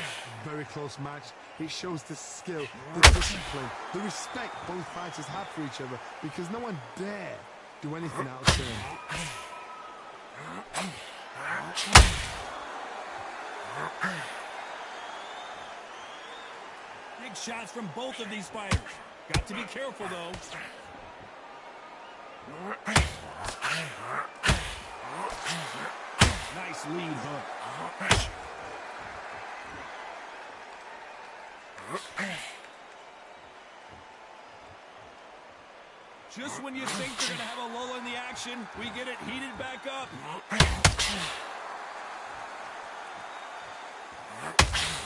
Very close match. It shows the skill, the discipline, the respect both fighters have for each other, because no one dare do anything out of turn. Big shots from both of these fighters. Got to be careful, though. Nice lead hook. Just when you think they're going to have a lull in the action, we get it heated back up.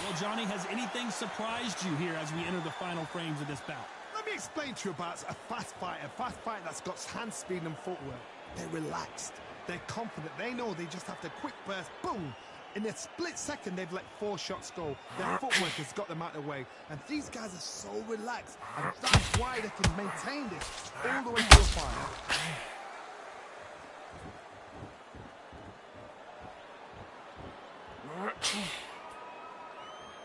Well, Johnny, has anything surprised you here as we enter the final frames of this bout? Let me explain to you about a fast fighter that's got hand speed and footwork. They're relaxed. They're confident. They know they just have to quick burst, boom. In a split second, they've let 4 shots go. Their footwork has got them out of the way. And these guys are so relaxed. And that's why they can maintain this all the way to the final.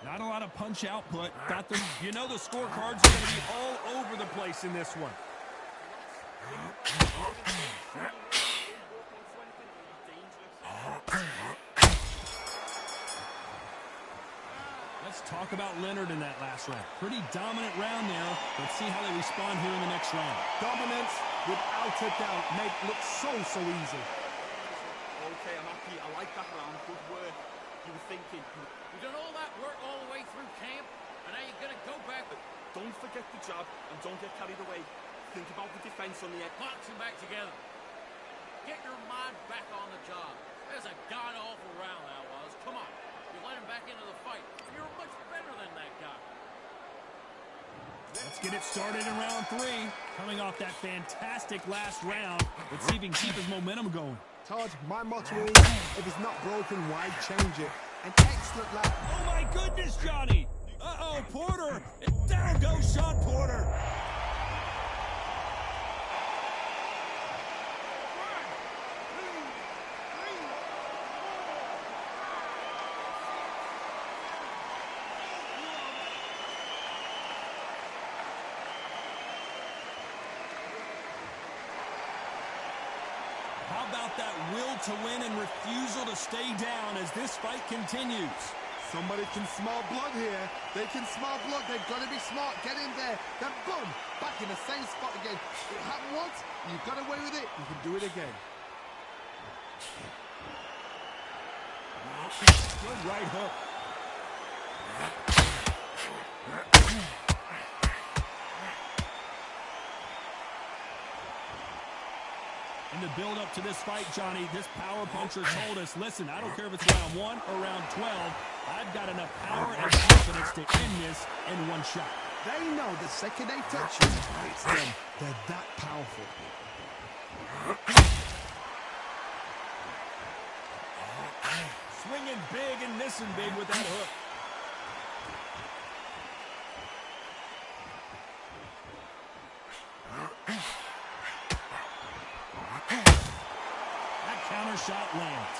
Not a lot of punch output. Got them. You know the scorecards are going to be all over the place in this one. Let's talk about Leonard in that last round. Pretty dominant round there. Let's see how they respond here in the next round. Dominance, without a doubt, made it look so easy. Okay, I'm happy. I like that round. Good work. You were thinking. You've done all that work all the way through camp, and now you're going to go back. Don't forget the jab and don't get carried away. Think about the defense on the end. Boxing back together. Get your mind back on the job. That's a god-awful round that was. Come on. You let him back into the fight. You're much better than that guy. Let's get it started in round 3. Coming off that fantastic last round. Let's see if he can keep his momentum going. Todd, my motto is, if it's not broken, why change it? An excellent lap. Oh my goodness, Johnny! Uh-oh, Porter! Down goes Sean Porter! How about that will to win and refusal to stay down as this fight continues? Somebody can smell blood here. They can smell blood. They've got to be smart. Get in there. Then boom, back in the same spot again. It happened once. You got away with it. You can do it again. Good right hook. In the build-up to this fight, Johnny, this power puncher told us, listen, I don't care if it's round 1 or round 12, I've got enough power and confidence to end this in one shot. They know the second they touch you, it's them. They're that powerful. Swinging big and missing big with that hook. Counter shot lands.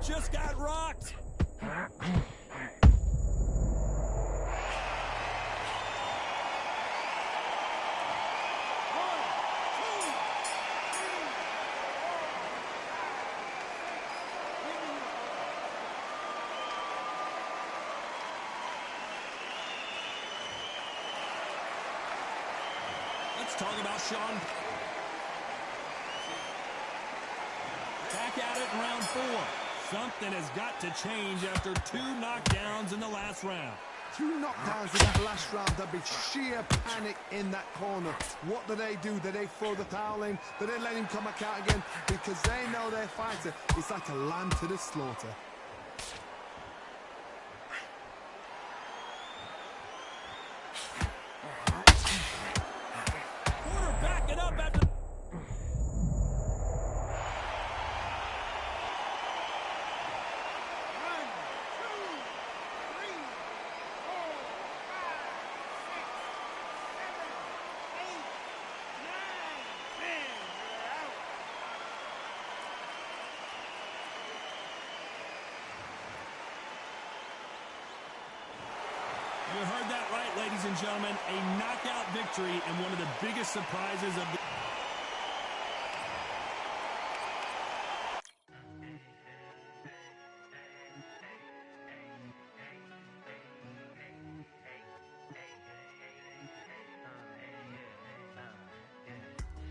just got rocked. Let's talk about Sean. Back at it in round 4. Something has got to change after 2 knockdowns in the last round. 2 knockdowns in that last round. There'll be sheer panic in that corner. What do? Do they throw the towel in? Do they let him come back out again? Because they know their fighter is like a lamb to the slaughter. Porter backing up after... You heard that right, ladies and gentlemen. A knockout victory and one of the biggest surprises of the...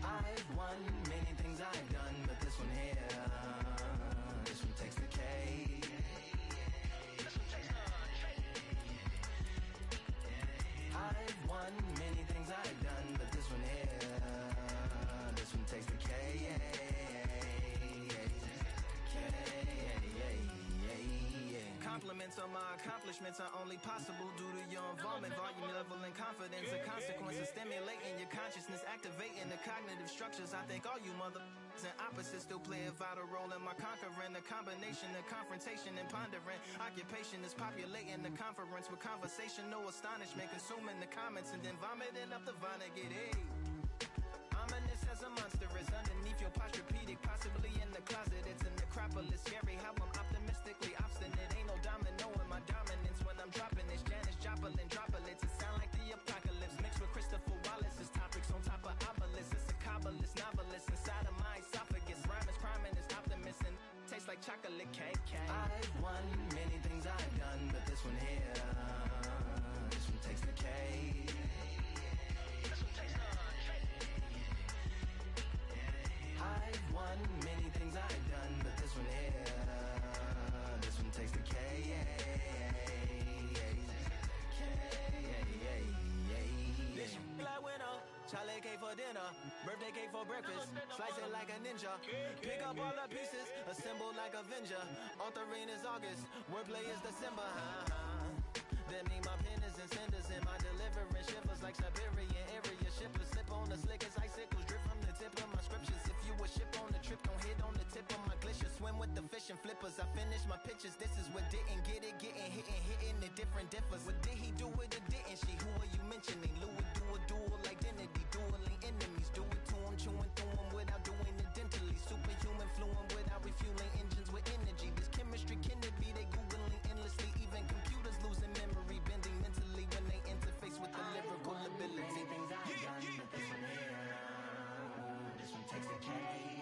I've won many things I've done, but this one here, this one takes the cake. I've won many things I've done, but this one here, this one takes the cake. Compliments on my accomplishments are only possible due to your involvement, volume, level, and confidence. The consequence of stimulating your consciousness, activating the cognitive structures. I think all you and opposites still play a vital role in my conquering. The combination of confrontation and pondering. Occupation is populating the conference with conversational astonishment, consuming the comments and then vomiting up the Vonnegut. Hey. Ominous as a monster is underneath your posturepedic, possibly in the closet. It's a necropolis, scary how I'm optimistically obstinate. Ain't no domino in my dominance when I'm dropping this. Janis Joplin droplets, it sound like the apocalypse mixed with Christopher Wallace's topics on top of obelisks. It's a kabbalist novelist inside of my esophagus. Rhyme is priming, is optimist and tastes like chocolate cake. I've won many things I've done, but this one here, this one takes the cake. I've won many things I've done, but this one here, this one takes the cake. Like winner, Charlie cake for dinner, birthday cake for breakfast, slice it like a ninja, pick up all the pieces, assemble like Avenger, authoring is August, wordplay is December, That mean my pen is in cinders and my deliverance shivers like Siberian area shippers, slip on the slick as icicles, drip from the tip of my scriptures. If you a ship on the trip, don't hit on the tip of my glacier, swim with the fish and flippers. I finish my pitches, this is what didn't get it, getting hitting the different differs. What did he do with it, didn't she? Who are you mentioning? Lou would do a dual identity, dueling enemies, do it to him, chewing through him without doing it dentally, superhuman fluent without refueling engines with energy. This chemistry can it be? They googling endlessly, even computers losing memory, bending mentally when they interface with the lyrical ability. Things I've done, but this one here, this one takes the cake.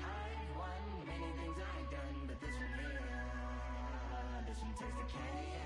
I've won many things I've done, but this one here, this one takes the cake.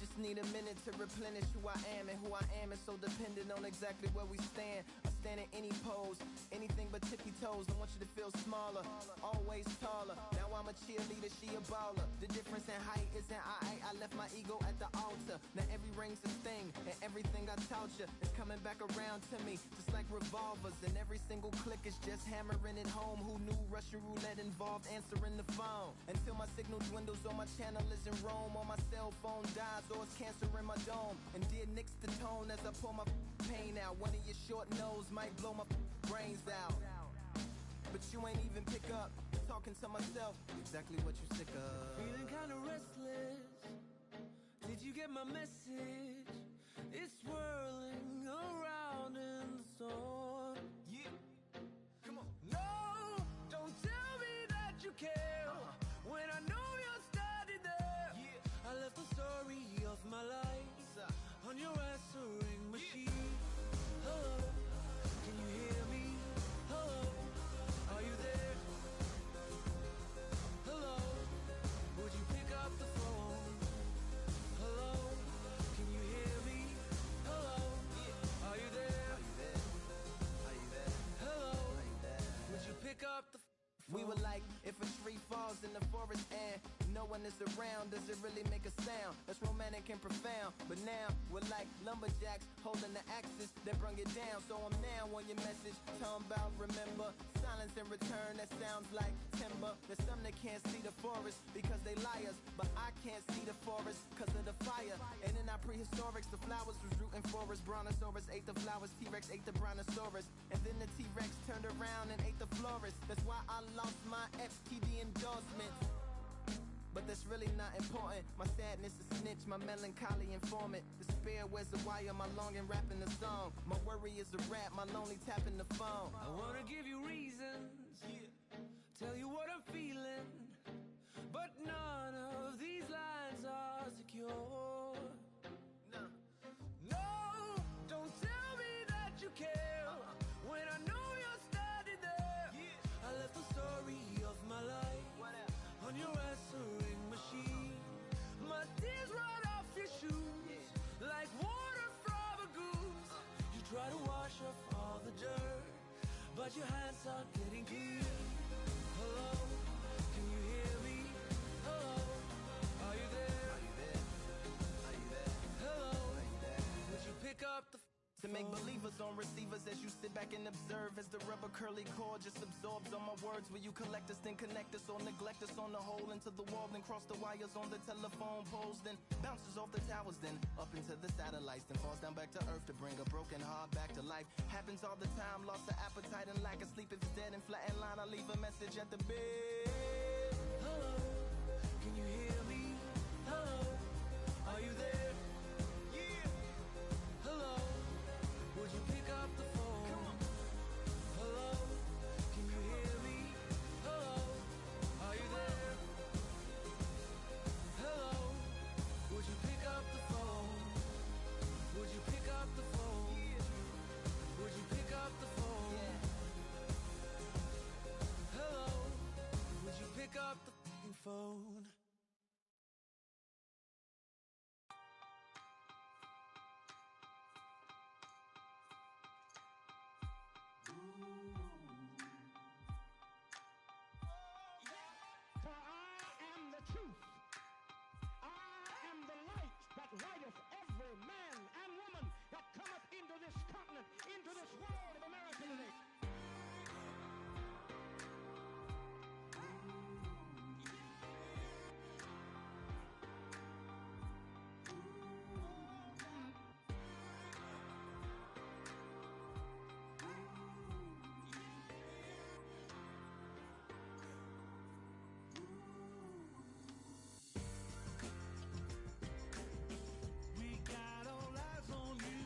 just need a minute to replenish who I am, and who I am is so dependent on exactly where we stand. I stand in any pose, anything but tippy toes. I want you to feel smaller, always taller. Now I'm a cheerleader, she a baller. The difference in height isn't I left my ego at the altar. Now every ring's a thing, and everything I taught you is coming back around to me, just like revolvers. And every single click is just hammering it home. Who knew Russian roulette involved answering the phone? Until my signal dwindles or my channel is in Rome, or my cell phone dies, or it's cancer in my dome. And dear nicks the tone as I pour my pain out. One of your short nose might blow my brains out, but you ain't even pick up. Talking to myself, exactly what you sick of. Feeling kinda restless. Did you get my message? It's swirling around in the storm. Yeah, come on. No, don't tell me that you care when I know you're standing there. Yeah. I left the story of my life on your answering machine. Hello, can you hear me? Hello, are you there? Hello, would you pick up the phone? Hello, can you hear me? Hello, are you there? Are you there? Hello, Are you there? would you pick up the phone? We were like, if a tree falls in the forest and no one is around, does it really make a sound? That's romantic and profound. But now we're like lumberjacks holding the axes that bring it down. So I'm now on your message, talking about remember. Silence in return, that sounds like timber. There's some that can't see the forest because they liars, but I can't see the forest because of the fire. And in our prehistorics, the flowers was rooting for us. Brontosaurus ate the flowers, T-Rex ate the brontosaurus, and then the T-Rex turned around and ate the florist. That's why I lost my FTD endorsement, but that's really not important. My sadness is snitch, my melancholy informant. Despair wears a wire, my longing rapping the song. My worry is a rap, my lonely tapping the phone. I wanna give you reasons, tell you what I'm feeling, but none of these lines are secure. No, don't tell me that you care when I know you're standing there. I left the story of my life on your answering machine. My tears run off your shoes like water from a goose. You try to wash off all the dirt, but your hands aren't getting clean. Hello, can you hear me? Hello, are you there? Are you there? Are you there? Hello, Are you there? would you pick up the To make believers on receivers as you sit back and observe as the rubber curly cord just absorbs all my words. Will you collect us, then connect us, or neglect us on the hole into the wall, then cross the wires on the telephone poles, then bounces off the towers, then up into the satellites, then falls down back to earth to bring a broken heart back to life. Happens all the time, lost of appetite and lack of sleep. If it's dead and flat and line, I leave a message at the bed. Hello, can you hear me? Hello, are you there? Hello, would you pick up the phone? Hello, can you hear me? Hello, are you there? Hello, would you pick up the phone? Would you pick up the phone? Would you pick up the phone? Hello, would you pick up the phone? For I am the truth. I am the light that lighteth every man and woman that cometh into this continent, into this world of America today. We got all eyes on you.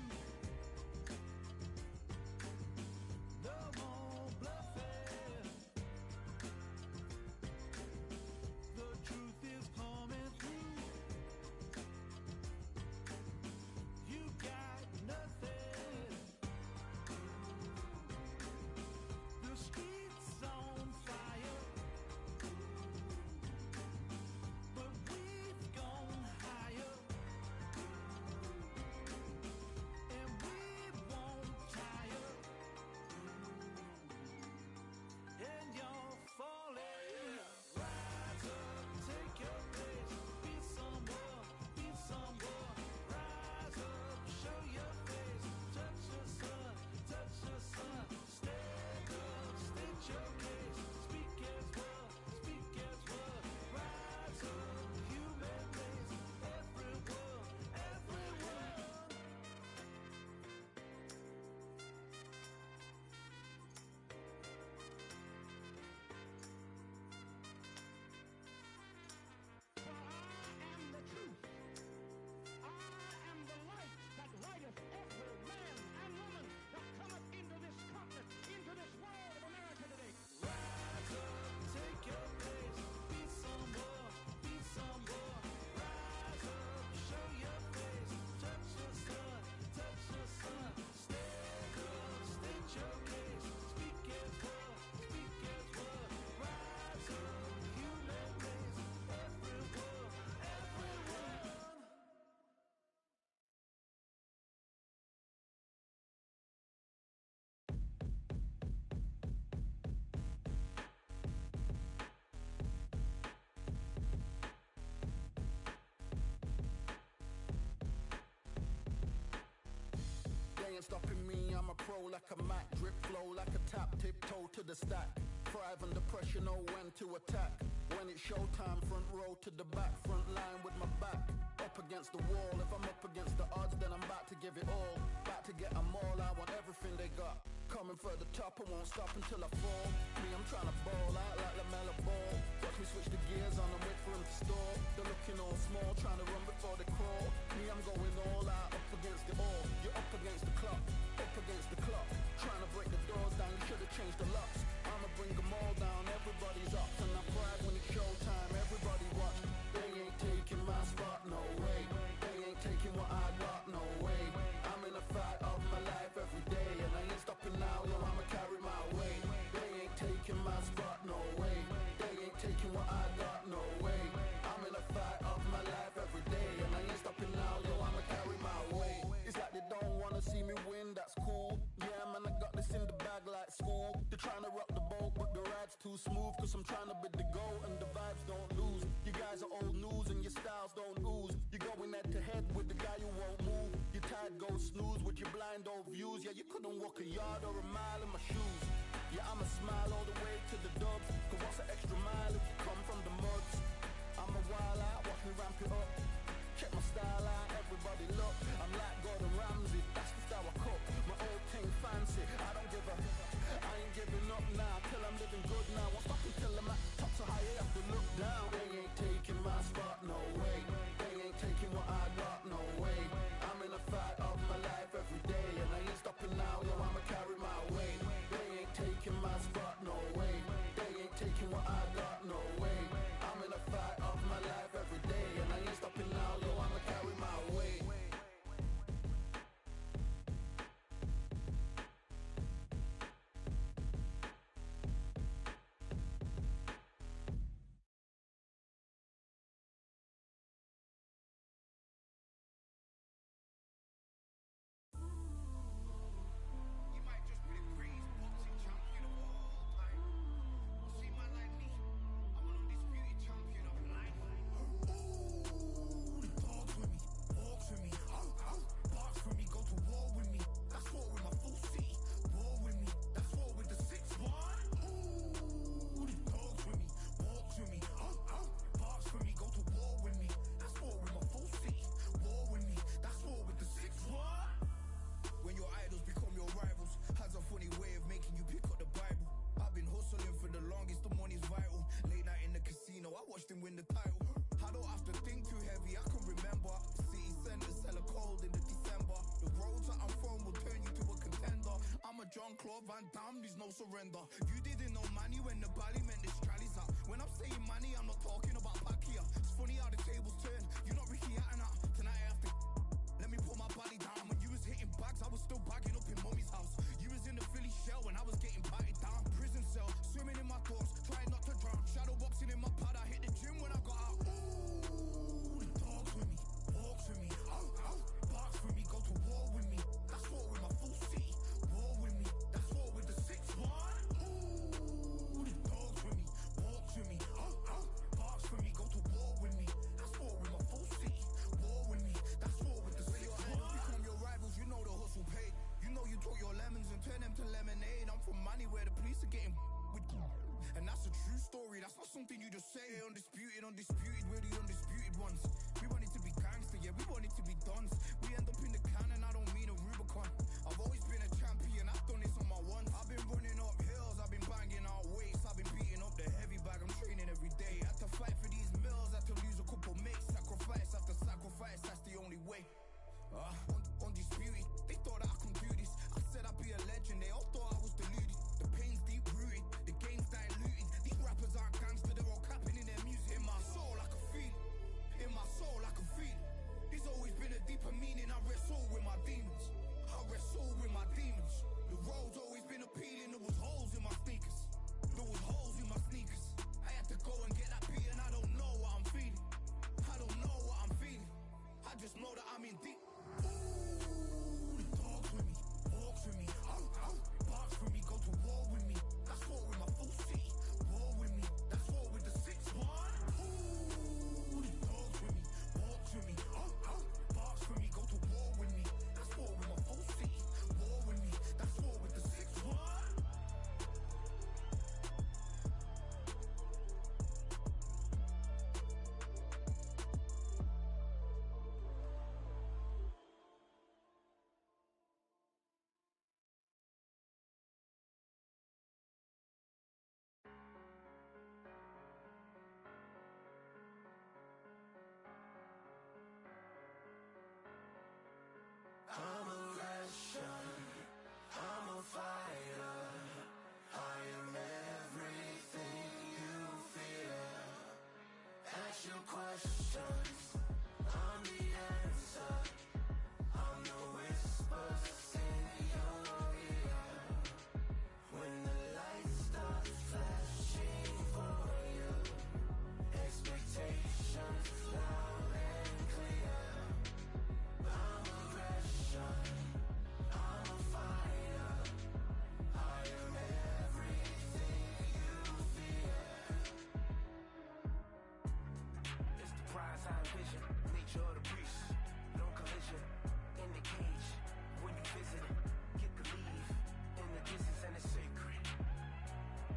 ain't stopping me, I'm a pro like a Mac. Drip flow like a tap, tiptoe to the stack. Thrive under pressure, know when to attack. When it's showtime, front row to the back. Front line with my back up against the wall. If I'm up against the odds, then I'm about to give it all. About to get them all, I want everything they got. Coming for the top, I won't stop until I fall. Me, I'm trying to ball out like LaMelo Ball. Watch me switch the gears on and wait for him to stall. They're looking all small, trying to run before they crawl. Me, I'm going all out, up against it all. You're up against the clock, up against the clock. Trying to break the doors down, you should've changed the locks. I'ma bring them all down, everybody's up. And I pride when it's showtime, everybody watch. They ain't taking my spot, no way. They ain't taking what I got, no way. I'm in a fight of my life every day, and I ain't stopping now, yo, I'ma carry my weight. They ain't taking my spot, no way. They ain't taking what I got, no way. I'm in a fight of my life every day, and I ain't stopping now, yo, I'ma carry my weight. It's like they don't wanna see me win, that's cool. Yeah, man, I got this in the bag like school. They're trying to rock the boat, but the ride's too smooth. Cause I'm trying to bid the goal, and the vibes don't lose. You guys are old news, and your styles don't ooze. You're going head to head with the guy who won't move. Your tide goes snooze with your blind old views. Yeah, you couldn't walk a yard or a mile in my shoes. Yeah, I'ma smile all the way to the dubs. Cause what's an extra mile if you come from the muds? I'm a wild out, watch me ramp it up. Check my style out, everybody look. I'm like Gordon Ramsay, that's just how I cook. My old thing fancy, I don't give a. I ain't giving up now, till I'm living good now. Won't stop until I'm at top so high, I have to look down. They ain't taking my spot, no way. They ain't taking what I got, no way. I'm in a fight of my life every day, and I ain't stopping now, yo, I'ma carry my weight. They ain't taking my spot, no way. They ain't taking what I got, no way. I'm in a fight of my life every day, and I ain't stopping now, yo, I'ma carry my weight. You might just be the greatest boxing champion of all time. You see, man like me, I'm an undisputed champion of life. Ooh, the dogs with me, walks with me, barks with me, go to war with me. That's war with my full city. War with me, that's war with the 6-1. Ooh, the dogs with me, walks with me, barks with me, go to war with me. That's war with my full city. War with me, that's war with the 6-1. When your idols become your rivals, has a funny way of making you pick up the Bible. I've been hustling for the longest, the money's vital. Late night in the casino, I watched him win the title. I don't have to think too heavy, I can remember. City centers hella cold in the December. The roads that I'm from will turn you to a contender. I'm a Jean-Claude Van Damme, there's no surrender. You didn't know money when the bally meant this Strally's up. When I'm saying money, I'm not talking about Pacquiao. It's funny how the tables turn, you're not Ricky Hatton up. Tonight I have to let me put my body down. When you was hitting bags, I was still bagging up in mommy's house. You was in the Philly shell when I was getting patted down. Prison cell, swimming in my thoughts, trying not to drown. Shadow boxing in my pad, I hit the gym when I got out. Ooh, the dogs with me, walks with me, barks with me, go to war with me. That's war with my full city. War with me, that's war with the 6-1. Ooh, the dogs with me, walks with me, barks with me, go to war with me. That's war with my full city. War with me, that's war with the 6-1. Become your rivals, you know the hustle paid. You know you took your lemons and turn them to lemonade. I'm from money where the police are getting with. And that's a true story, that's not something you just say. Undisputed, we're the undisputed ones. We want it to be gangster, yeah, we want it to be dons. We end up in the can and I don't mean a Rubicon. I've always been a champion, I've done this on my ones. I've been running up hills, I've been banging out weights. I've been beating up the heavy bag, I'm training every day. Had to fight for these mills, had to lose a couple mates. Sacrifice after sacrifice, that's the only way. Undisputed, they thought that I could do this. I said I'd be a legend, they all thought I was deluded. The pain's deep rooted, the game's diluted. These rappers aren't gangster, they're all capping in their music. In my soul I can feel it, in my soul I can feel it. There's always been a deeper meaning, I wrestle with my demons. I wrestle with my demons. The road's always been a questions, I'm the answer. I'm the whispers in your ear. When the lights start flashing for you, expectations loud and clear. I'm aggression, I'm a fighter. I am everything you fear. It's the prize I envision, nature of the beast. No collision, in the cage. When you visit it, get to leave. In the distance and it's sacred.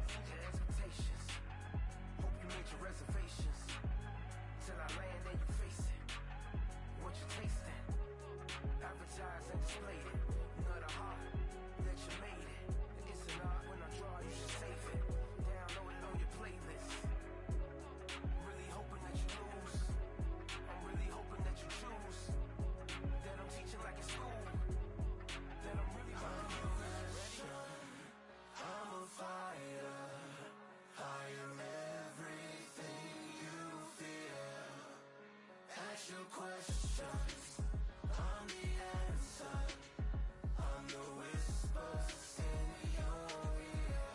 Set your expectations. Hope you made your reservations. Till I land and you face it. What you tasting? Advertise and display it. Know the heart that you made it. It's an art when I draw, you should save it. Download it on your playlist. Really hoping that you lose. I'm really hoping that you choose. That I'm teaching like it's school. That I'm really about to use. I'm a fighter. I am everything you fear. Ask your questions. I'm the answer. I'm the whispers in your ear.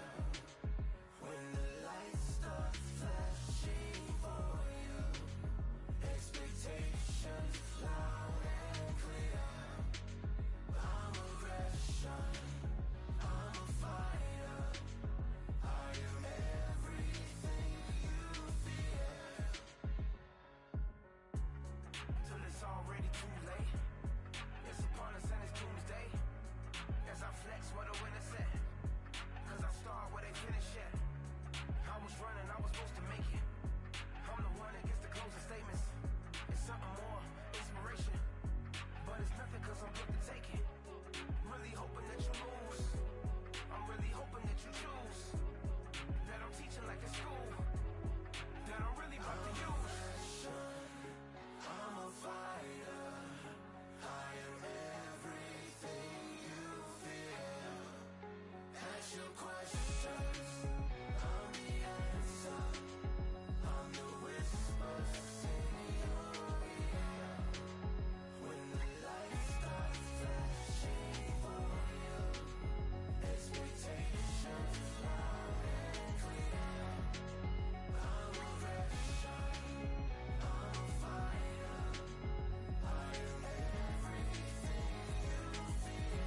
When the lights start flashing for you, expectations loud and clear. I'm aggression, I'm a fighter. I am everything you fear. Till it's already too late. It's upon us and it's doomsday. As I flex where the winner said. Cause I start where they finish yet. I was running, I was supposed to make it. I'm the one that gets the closing statements. It's something more, inspiration. But it's nothing cause I'm quick to take it. Really hoping that you lose. I'm really hoping that you choose. That I'm teaching like it's school. That I'm really about to use. I'm a fighter. I am everything you fear. Ask your questions. I'm the answer. I'm the whispers in your ear. When the lights start flashing for you, expectations loud and clear. I'm aggression. I'm a fighter. I am everything you fear.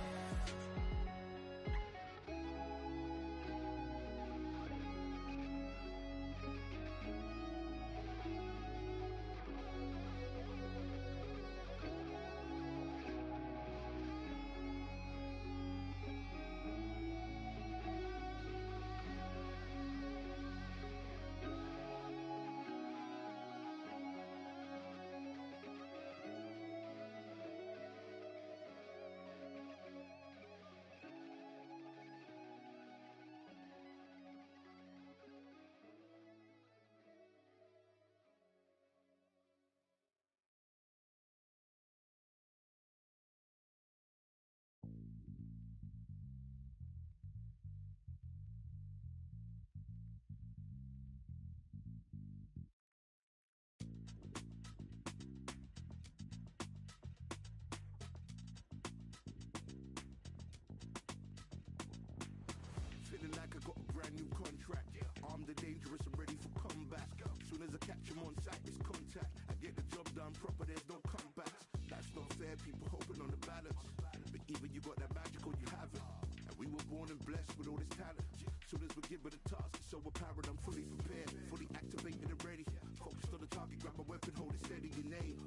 Feeling like I got a brand new contract. Armed and dangerous and ready for combat. Soon as I catch him on sight, it's contact. I get the job done proper, there's no comebacks. That's not fair, people hoping on the balance. But either you got that magic or you haven't. And we were born and blessed with all this talent. Soon as we're given a task, it's so apparent I'm fully prepared, fully activated and ready. Focused on the target, grab my weapon, hold it steady, your name.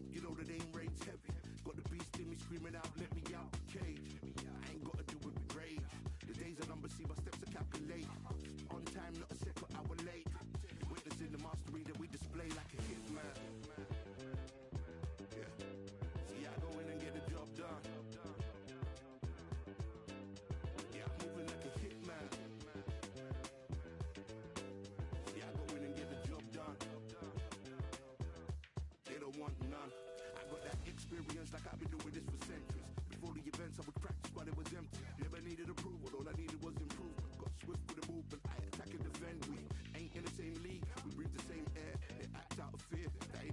You know that aim rain's heavy. Got the beast in me screaming out, let me out the cage. I ain't gotta do it with rage. The days are numbered, see my steps are calculate. On time, not a second hour late. Witnessing the mastery that we display like a hitman. Yeah. See, I go in and get the job done. Yeah, I'm moving like a hitman. See, I go in and get the job done. They don't want none. I got that experience like I've been doing this for centuries. Before the events I would practice but it was empty. Never needed approval, all I needed was improvement. Got swift with the movement, I attack and defend. We ain't in the same league, we breathe the same air. They act out of fear, that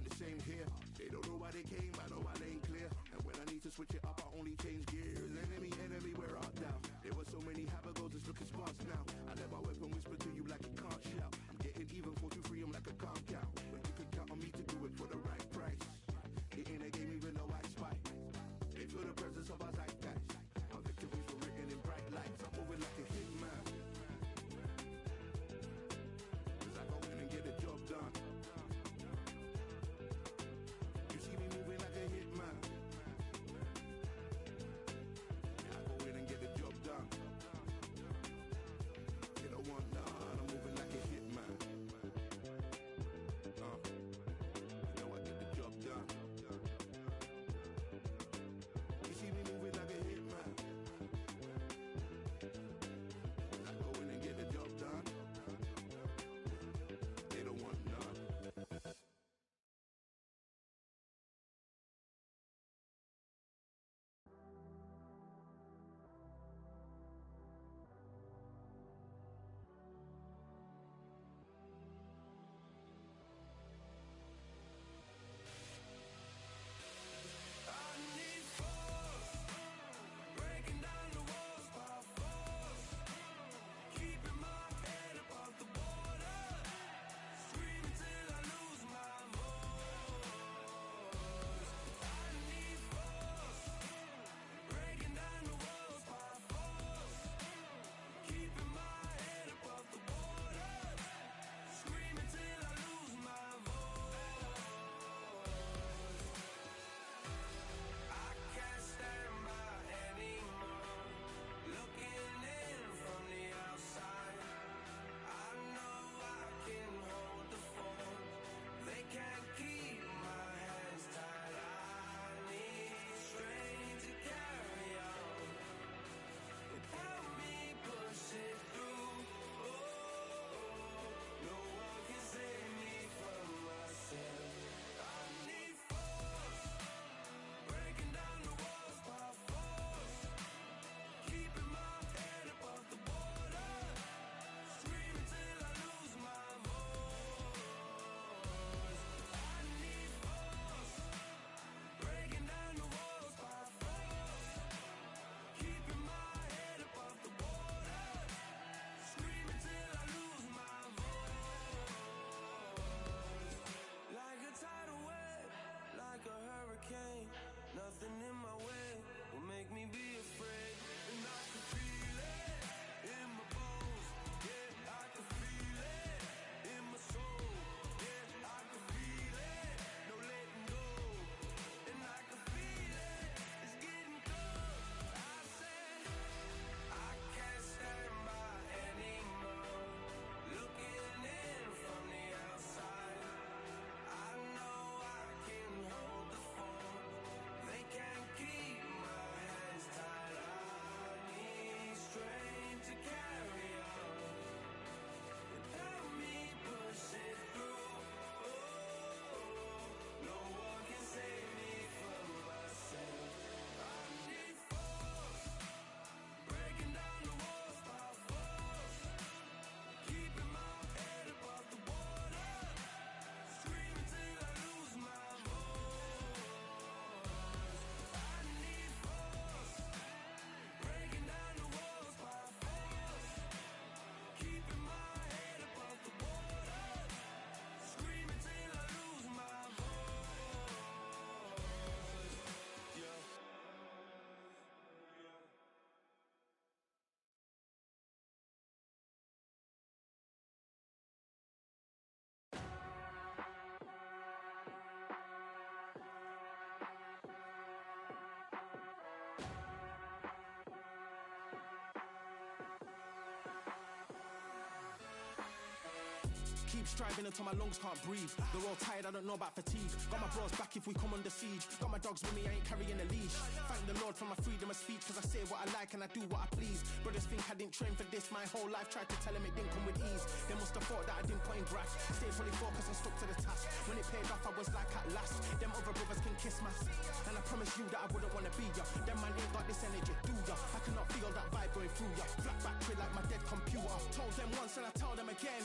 Keep striving until my lungs can't breathe. They're all tired, I don't know about fatigue. Got my bros back if we come under siege. Got my dogs with me, I ain't carrying a leash. Thank the Lord for my freedom of speech, cause I say what I like and I do what I please. Brothers think I didn't train for this my whole life. Tried to tell them it didn't come with ease. They must have thought that I didn't put in graft. Stayed fully focused and stuck to the task. When it paid off, I was like at last. Them other brothers can kiss my and I promise you that I wouldn't wanna be ya. Them man ain't got this energy, do ya? I cannot feel that vibe going through ya. Flat battery like my dead computer. Told them once and I tell them again.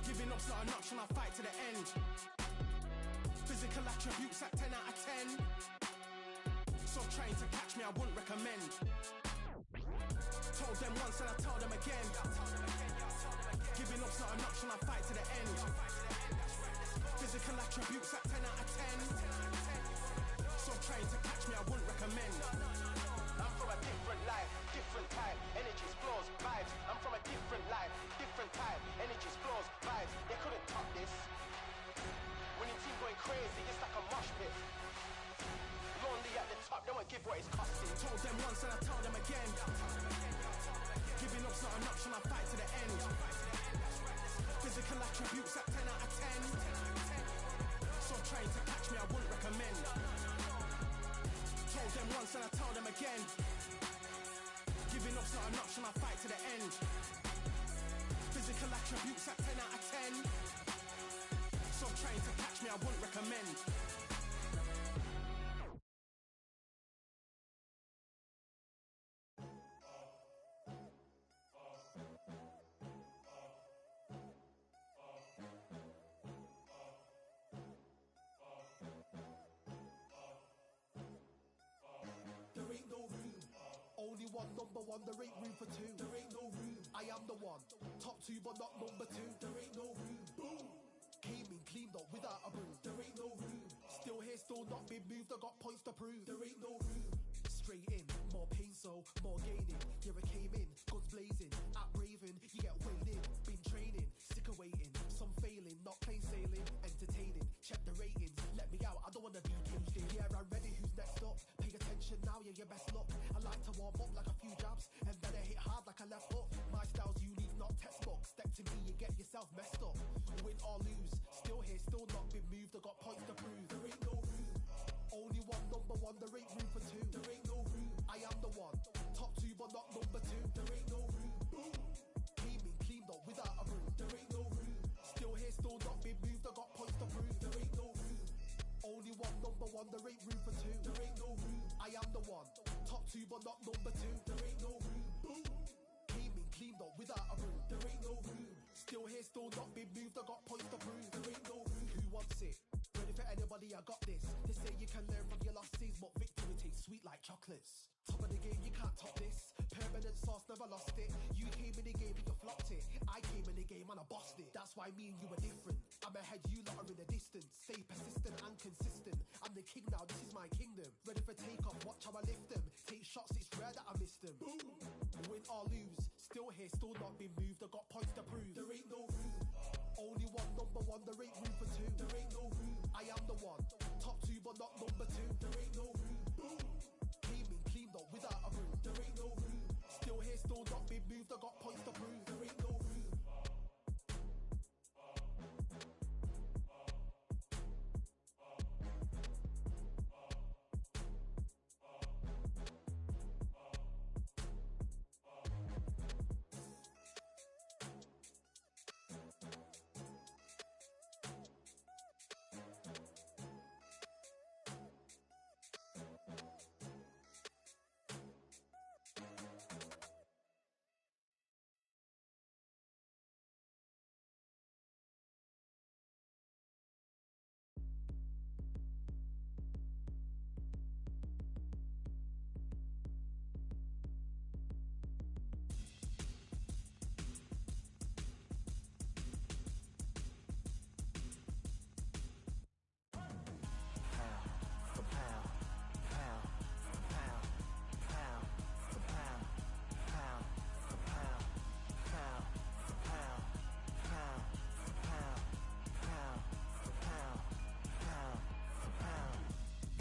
Giving up's not an option, I'll fight to the end. Physical attributes at 10 out of 10. So trying to catch me, I wouldn't recommend. Told them once and I tell them again. Giving up's not an option, I'll fight to the end. Physical attributes at 10 out of 10. So trying to catch me, I wouldn't recommend. I'm from a different life, different type, energies, flows, vibes. I'm from a different life, different type, energies, flows, vibes. They couldn't top this. Winning team going crazy, it's like a mosh pit. Lonely at the top, they won't give what it's costing. Told them once and I tell them again. Giving up's not an option, I'll fight to the end. Physical attributes at 10 out of 10. So trying to catch me, I wouldn't recommend. Told them once and I tell them again. Giving up's not an option, I'll fight to the end. Physical attributes at 10 out of 10. So trying to catch me, I wouldn't recommend. There ain't no room. Only one number one, there ain't room for two. There ain't no room. I am the one. Top two, but not number two. There ain't no room. Boom. Came in, cleaned up without a broom. There ain't no room. Still here, still not been moved. I got points to prove. There ain't no room. Straight in, more pain, so more gaining. Here I came in, guns blazing. At Raven, you get weighed in. Been training, sick of waiting. Some failing, not plain sailing. Entertaining, check the ratings. Let me out, I don't wanna be caged in. Yeah, I'm ready, who's next up? Pay attention now, yeah, your best luck. I like to warm up like a few jabs, and then I hit hard like a left hook. My style's unique, not textbook. Step to me, you get yourself messed up. Win or lose, still here, still not been moved. I got points to prove. There ain't no room. Only one number one, there ain't room for two. There ain't no room. I am the one. Top two, but not number two. There ain't no room. Boom. Came in, cleaned up without a broom. There ain't no room. Still here, still not been moved. I got points to prove. There ain't no room. Only one number one, there ain't room for two. There ain't no room. I am the one. Top two, but not number two. There ain't no room. Boom. Came in, cleaned up without a broom. There ain't no room. Still here, still not been moved. I got points to prove. There ain't no room. Who wants it? Ready for anybody, I got this. They say you can learn from your losses, but victory tastes sweet like chocolates. Top of the game, you can't top this. Permanent sauce, never lost it. You came in the game and you flopped it. I came in the game and I bossed it. That's why me and you are different. I'm ahead, you lot are in the distance. Stay persistent and consistent. I'm the king now, this is my kingdom. Ready for takeoff, watch how I lift them. Take shots, it's rare that I miss them. Boom! Win or lose, still here, still not been moved. I got points to prove. There ain't no room. Only one number one, there ain't room for two. There ain't no room. I am the one. Top two, but not number two. There ain't no room. Boom! Came in, cleaned up without a broom. There ain't no room. Still here, still not been moved. I got points to prove. There ain't no room.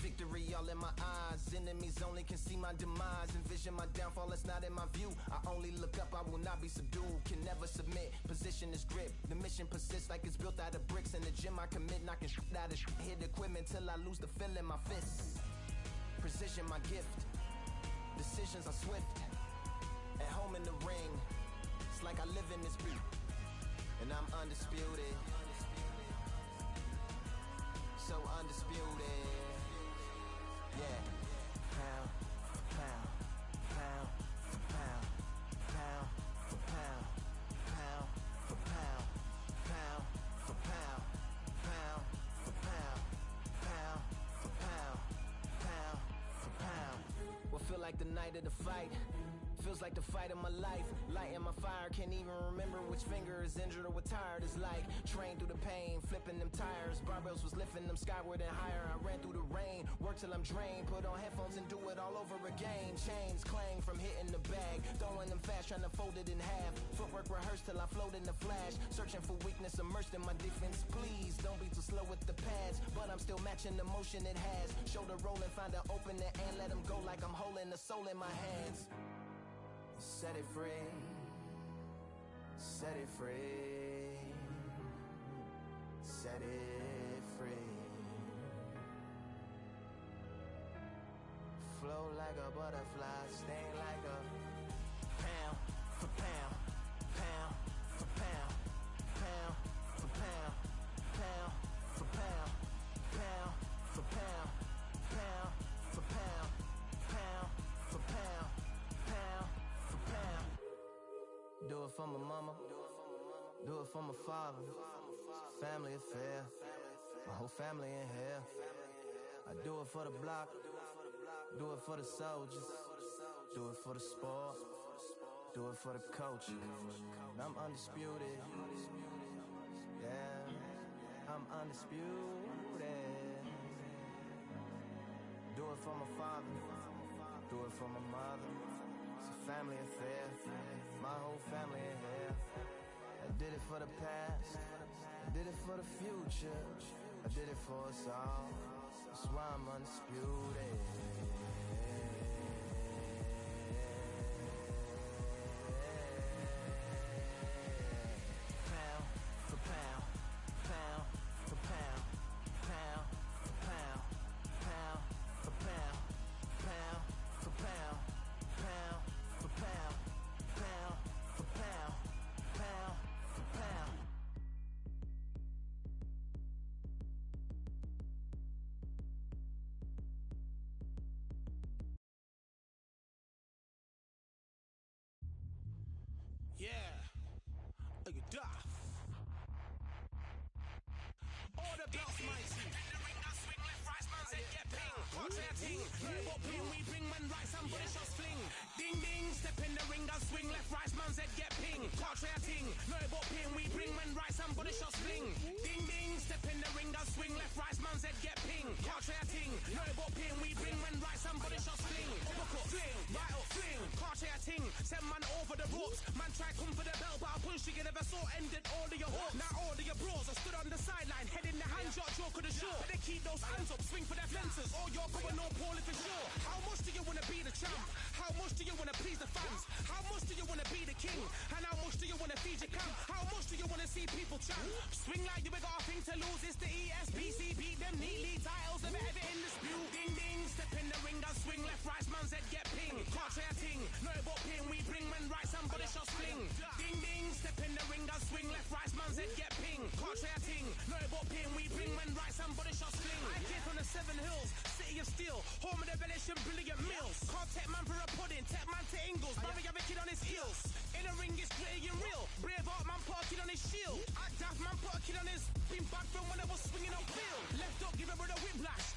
Victory all in my eyes, in enemies only can see my demise. Envision my downfall, that's not in my view. I only look up, I will not be subdued. Can never submit, position is grip. The mission persists like it's built out of bricks. In the gym I commit, knocking shit out of shit. Hit equipment till I lose the feel in my fists. Precision my gift. Decisions are swift. At home in the ring, it's like I live in this beat. And I'm undisputed. So undisputed. Yeah. Pound for pound, pound for pound, pound for pound, pound for pound, pound for pound, pound for pound, pound for pound, pound for pound. What feel like the night of the fight? Feels like the fight of my life. Lighting my fire, can't even remember which finger is injured or what tired is like. Train through the pain, flipping them tires. Barbells was lifting them skyward and higher. I ran through the rain, worked till I'm drained. Put on headphones and do it all over again. Chains clang from hitting the bag. Throwing them fast, trying to fold it in half. Footwork rehearsed till I float in the flash. Searching for weakness, immersed in my defense. Please, don't be too slow with the pads. But I'm still matching the motion it has. Shoulder rolling, find an opening and let them go like I'm holding the soul in my hands. Set it free, set it free, set it free. Flow like a butterfly, sting like a pound for pound, pound for pound, pound for pound, pound for pound, pound for pound, pound for pound, pound for pound, pound. Do it for my mama, do it for my father. Family affair, my whole family in here. I do it for the block, do it for the soldiers, do it for the sport, do it for the culture. I'm undisputed, yeah, I'm undisputed. Do it for my father, do it for my mother. It's a family affair, my whole family in here. I did it for the past, I did it for the future, I did it for us all. That's why I'm undisputed. Pound for pound, pound for pound, pound for pound, pound for pound, pound for pound. Pound for pound, pound for pound, pound for pound. Yeah, look at that. All the belts, mighty. In the ring, I swing left, right, man said get ping. Can't say a ting. What ping we bring, man, right, somebody shots fling. Ding ding, step in the ring, I swing left, right, man said get ping. Can't say a ting. No, what ping we bring, man, right, somebody shots fling. Ding ding, step in the ring, I swing left, right, man said get ping. Can't say a ting. No, what ping we bring, man, right, somebody shots fling. Uppercut, fling, right up, fling. Can't say a ting. Send man over the ropes. Man try come for the belt, but I punch you never saw ended all of your hopes. Now all of your bros are stood on the sideline, head in the hand shot, joke of the show. But they keep those hands up, swing for their fences. Or you're going no poorly for sure. How much do you wanna be the champ? How much do you wanna please the fans? How much do you wanna be the king? And how much do you wanna feed your camp? How much do you wanna see people champ? Swing like you ain't got a thing to lose. It's the ESBC, beat them neatly. Titles never ever in dispute. Ding ding, step in the ring, I swing left, right, man said get ping. Can't say a ting. No but ping, we bring man right, somebody shots fling. Ding ding, step in the ring, I swing left, right, man said get ping. Can't say a ting. No but ping, we bring man right, somebody shots fling. I came from the 7 Hills, city of steel, home of the relish and brilliant meals. Can't take man for a pudding, take man to Ingles. Barry have a kid on his heels. In the ring, it's gritty and real. Braveheart man put a kid on his shield. Act daft man put a kid on his. Been back from when I was swinging on field. Left up, give a brother whiplash.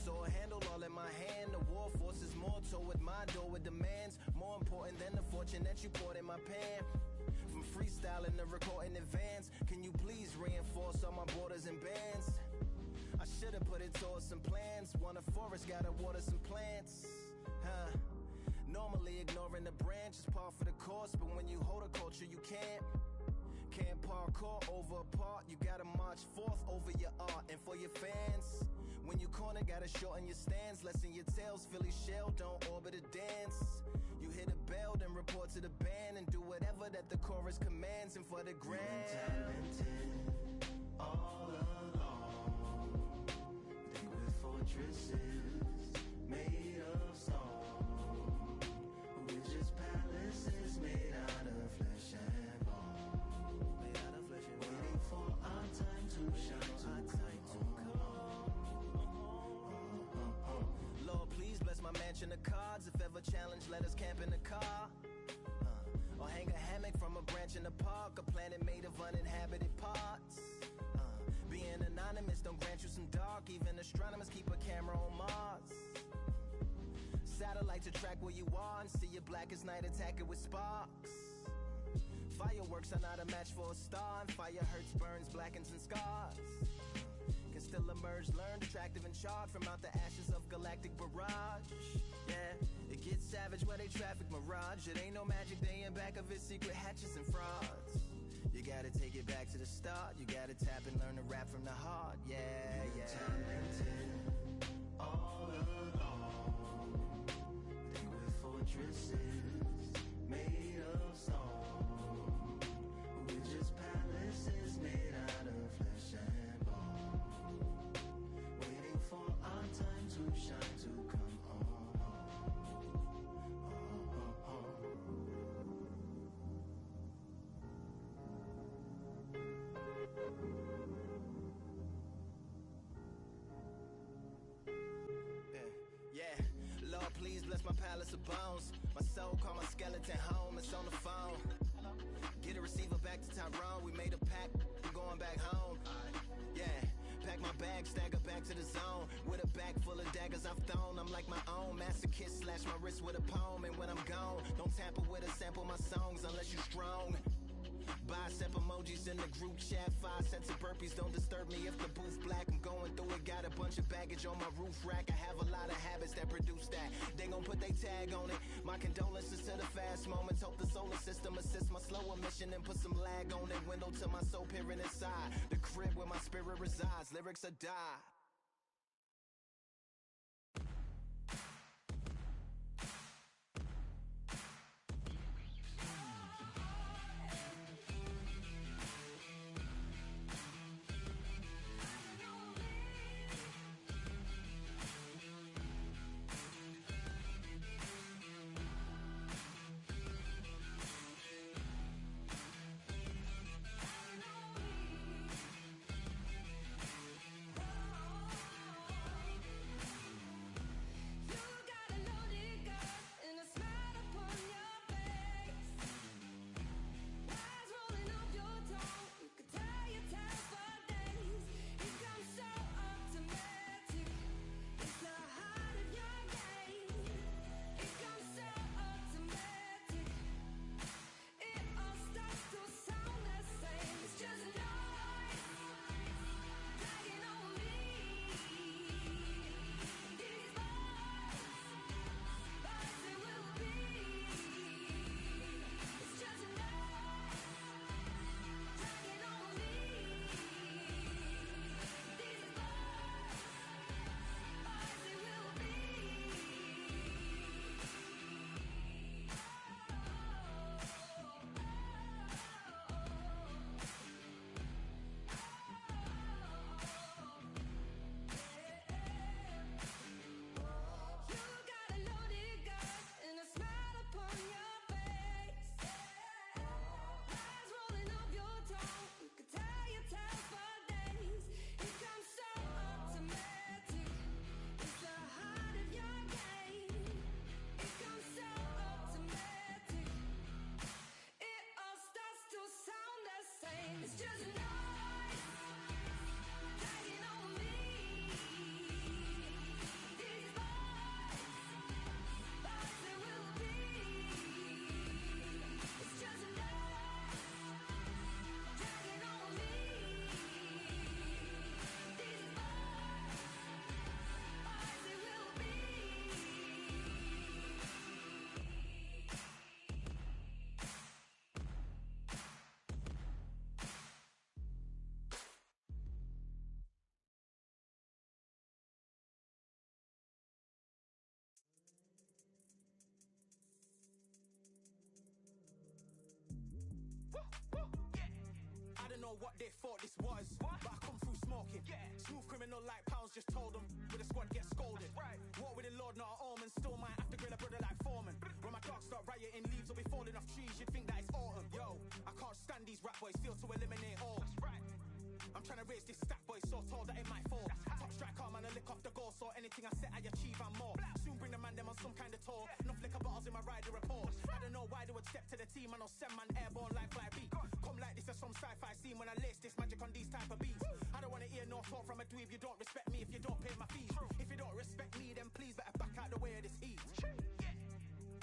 sword handle all in my hand. The war forces more toward my door with demands more important than the fortune that you poured in my pan. From freestyling to recording advance, can you please reinforce all my borders and bands? I should've put it towards some plans. Want a forest, gotta water some plants. Normally ignoring the branch is par for the course, but when you hold a culture you can't parkour over a part. You gotta march forth over your art and for your fans. When you corner, gotta shorten your stance. Lessen your tails, Philly shell, don't orbit a dance. You hit a bell, then report to the band and do whatever that the chorus commands. And for the grand, talented all along. Think with fortresses made of stone. We're just palaces made out of flesh and bone. Made out of flesh and bone. Waiting for our time to shine, our time to come. Lord, please bless my mansion of cards. If ever challenged, let us camp in the car. Or hang a hammock from a branch in the park. A planet made of uninhabited parts. Being anonymous don't grant you some dark. Even astronomers keep a camera on Mars. Satellite to track where you are and see your blackest night attack it with sparks. Fireworks are not a match for a star, and fire hurts, burns, blackens, and scars. Can still emerge, learned, attractive, and charged from out the ashes of galactic barrage. Yeah, it gets savage where they traffic mirage. It ain't no magic day in back of its secret hatches and frauds. You gotta take it back to the start. You gotta tap and learn to rap from the heart. Yeah, yeah. Talented all along. Think with fortresses made of stone. We're just palaces made out of flesh and bone. Waiting for our time to shine, to come on. Lord, please bless my palace of bones. My soul call my skeleton home. It's on the phone. Get a receiver back to Tyrone. We made a pact, we're going back home. Yeah, pack my bag, stagger back to the zone. With a bag full of daggers I've thrown. I'm like my own masochist, slash my wrist with a poem. And when I'm gone, don't tamper with or sample my songs unless you strong. Bicep emojis in the group chat. 5 sets of burpees, don't disturb me if the booth black. I'm going through it, got a bunch of baggage on my roof rack. I have a lot of habits that produce that. They gon' put they tag on it. My condolences to the fast moments. Hope the solar system assists my slower mission and put some lag on it. Window to my soul peering inside the crib where my spirit resides. Lyrics are die. what they thought this was. But I come through smoking. Smooth criminal like pounds, just told them. With a squad get scolded. War with the Lord, not an omen. Still might have to grill a brother like Foreman. When my dogs start rioting, leaves will be falling off trees. You'd think that it's autumn. Yo, I can't stand these rap boys, feel to eliminate all. I'm trying to raise this stack, boy, so tall that it might fall. Top striker, man, I lick off the goal, so anything I set, I achieve and more. Soon bring the man them on some kind of tour. Enough liquor bottles in my rider report. I don't know why they would step to the team, and I'll send man airborne like fly beat. Come like this as some sci-fi scene when I lace this magic on these type of beats. I don't want to hear no talk from a dweeb. You don't respect me if you don't pay my fees. If you don't respect me, then please better back out the way of this heat.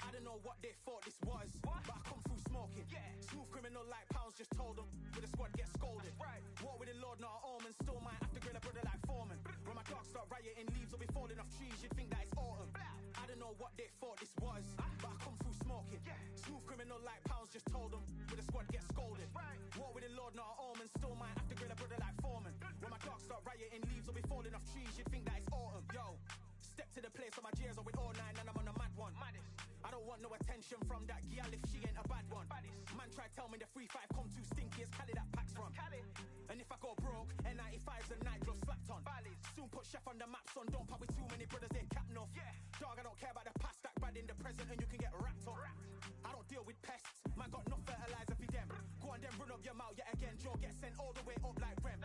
I don't know what they thought this was, but I come through smoking. Smooth criminal like pounds, just told them. With a squad get scolded. War with the Lord, not an omen. Still might have to grill a brother like Foreman. When my dogs start rioting, leaves will be falling off trees. You'd think that it's autumn. I don't know what they thought this was, but I come through smoking. Smooth criminal like pounds, just told them. With a squad get scolded. War with the Lord, not an omen. Still might have to grill a brother like Foreman. When my dogs start rioting, leaves will be falling off trees. You'd think that it's autumn. Yo, step to the place on my jeers are with all nine and I'm on a mad one. I don't want no attention from that gal if she ain't a bad one. Man try tell me the 3-5 come too stinky as Cali that packs from. And if I go broke, N95s and night gloves slapped on. Soon put chef on the map, son. Don't pop with too many brothers, they cap enough. Dog, I don't care about the past, that bad in the present and you can get wrapped up. I don't deal with pests, man got no fertilizer for them. Go on then run up your mouth yet again, Joe get sent all the way up like Rem.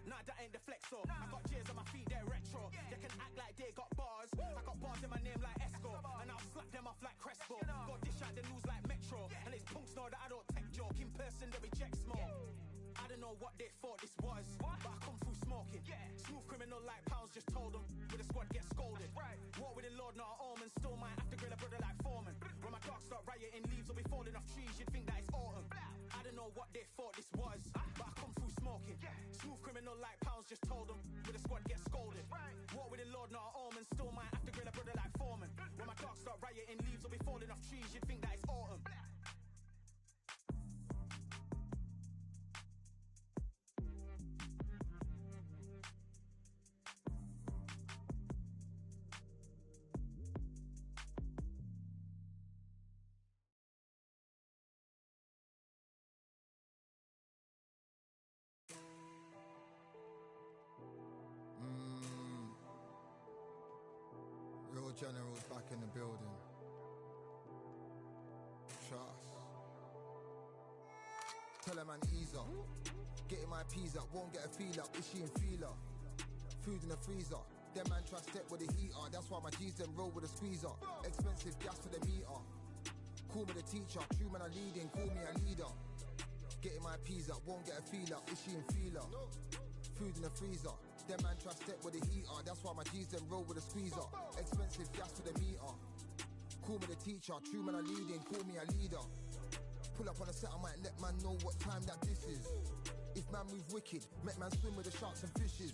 Nah, that ain't the flexo. I got jeers on my feet, they're retro. They can act like they got bars. I got bars in my name like Esco, and I'll slap them off like Crespo. Go dish out the news like Metro, and it's punks know that I don't tech joke. In person they reject smoke. I don't know what they thought this was, but I come through smoking. Smooth criminal like pounds, just told them. With a squad get scolded. War with the Lord, not an omen. Still might have to grill a brother like Foreman. When my dogs start rioting, leaves will be falling off trees. You'd think that it's autumn. I don't know what they thought this was, but I come through smoking. Smooth criminal like pounds, just told them. With a squad get scolded. War with the Lord, not an omen. Still might have to grill a brother like Foreman. When my dogs start rioting, leaves will be falling off trees. You'd think that it's autumn. Real generals back in the building. Trust. Tell a man ease up. Getting my peas up, won't get a feel up. Is she in feeler? Food in the freezer. Them man try step with the heater. That's why my G's them roll with a squeezer. Expensive gas for the meter. Call me the teacher. True man I leading, call me a leader. Getting my peas up, won't get a feel up. Is she in feeler? Food in the freezer. Them man try step with the heater. That's why my G's them roll with a squeezer. Expensive gas for the meter. Call me the teacher. True man I leading, call me a leader. Pull up on a set, I might let man know what time that this is. If man move wicked, make man swim with the sharks and fishes.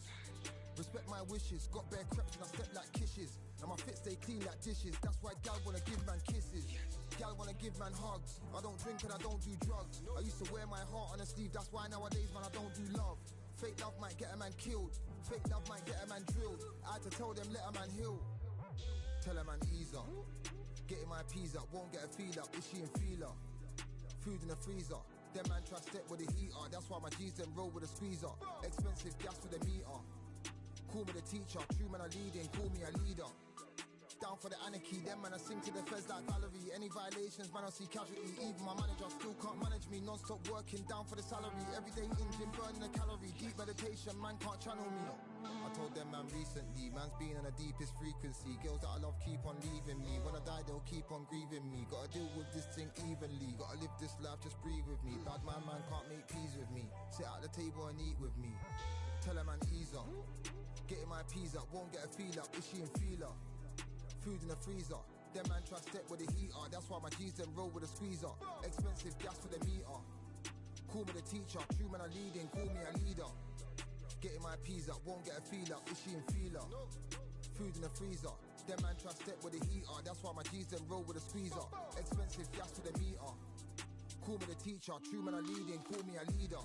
Respect my wishes, got bare creps and I step like kisses. And my fit stay clean like dishes. That's why gal wanna give man kisses. Gal wanna give man hugs. I don't drink and I don't do drugs. I used to wear my heart on a sleeve. That's why nowadays man I don't do love. Fake love might get a man killed. Fake love might get a man drilled. I had to tell them let a man heal. Tell a man ease up. Getting my peas up, won't get a feel up. Is she in feeler? Food in the freezer. Them man try step with the heater. That's why my G's them roll with a squeezer. Expensive gas for the meter. Call me the teacher. True man I leading, call me a leader. Down for the anarchy, them man I sing to the feds like Valerie. Any violations, man I see casualty. Even my manager still can't manage me. Non-stop working, down for the salary. Everyday in gym, burning a calorie. Deep meditation, man can't channel me. I told them man recently, man's been on the deepest frequency. Girls that I love keep on leaving me. When I die they'll keep on grieving me. Gotta deal with this thing evenly. Gotta live this life, just breathe with me. Bad man can't make peas with me. Sit at the table and eat with me. Tell a man ease up. Getting my peas up, won't get a feel up. Is she in feeler? Food in the freezer. Them man try step with the heater. That's why my G's them roll with a squeezer. Expensive gas for the meter. Call me the teacher. True man I leading, call me a leader. Getting my peas up, won't get a feel up. Is she in feeler? Food in the freezer. Them man try step with the heater. That's why my G's them roll with a squeezer. Expensive gas for the meter. Call me the teacher. True man I leading, call me a leader.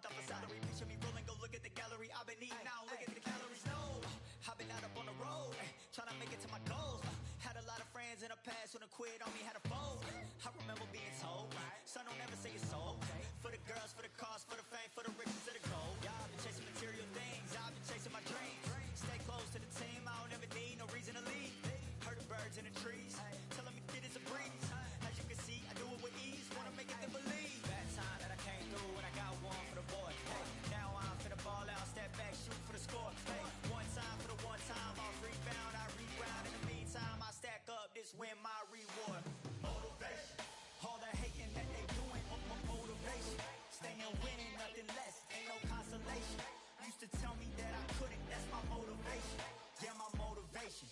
month off a salary. Picture me rolling, go look at the gallery. I've been eating now, look at the calories. No, I've been out up on the road, trying to make it to my goals. Had a lot of friends in the past when I quit on me, had a fold. I remember being told, son, don't ever say it's sold. For the girls, for the cars, for the fame, for the riches, for the gold. Yeah, I've been chasing material things, I've been chasing my dreams. Stay close to the team, I don't ever need no reason to leave. Heard the birds in the trees, telling me get is a breeze. As you can see, I do it with ease, wanna make it then believe. Bad time that I came through and I got one for the boy. Hey, now I'm finna ball out, step back, shoot for the score. Hey, one time for the one time, I'll rebound, I reground. In the meantime, I stack up, this win my reward. Motivation, all the hating that they doing, motivation. Staying winning, nothing less, ain't no consolation. Used to tell me that I couldn't, that's my motivation. Yeah, my motivation.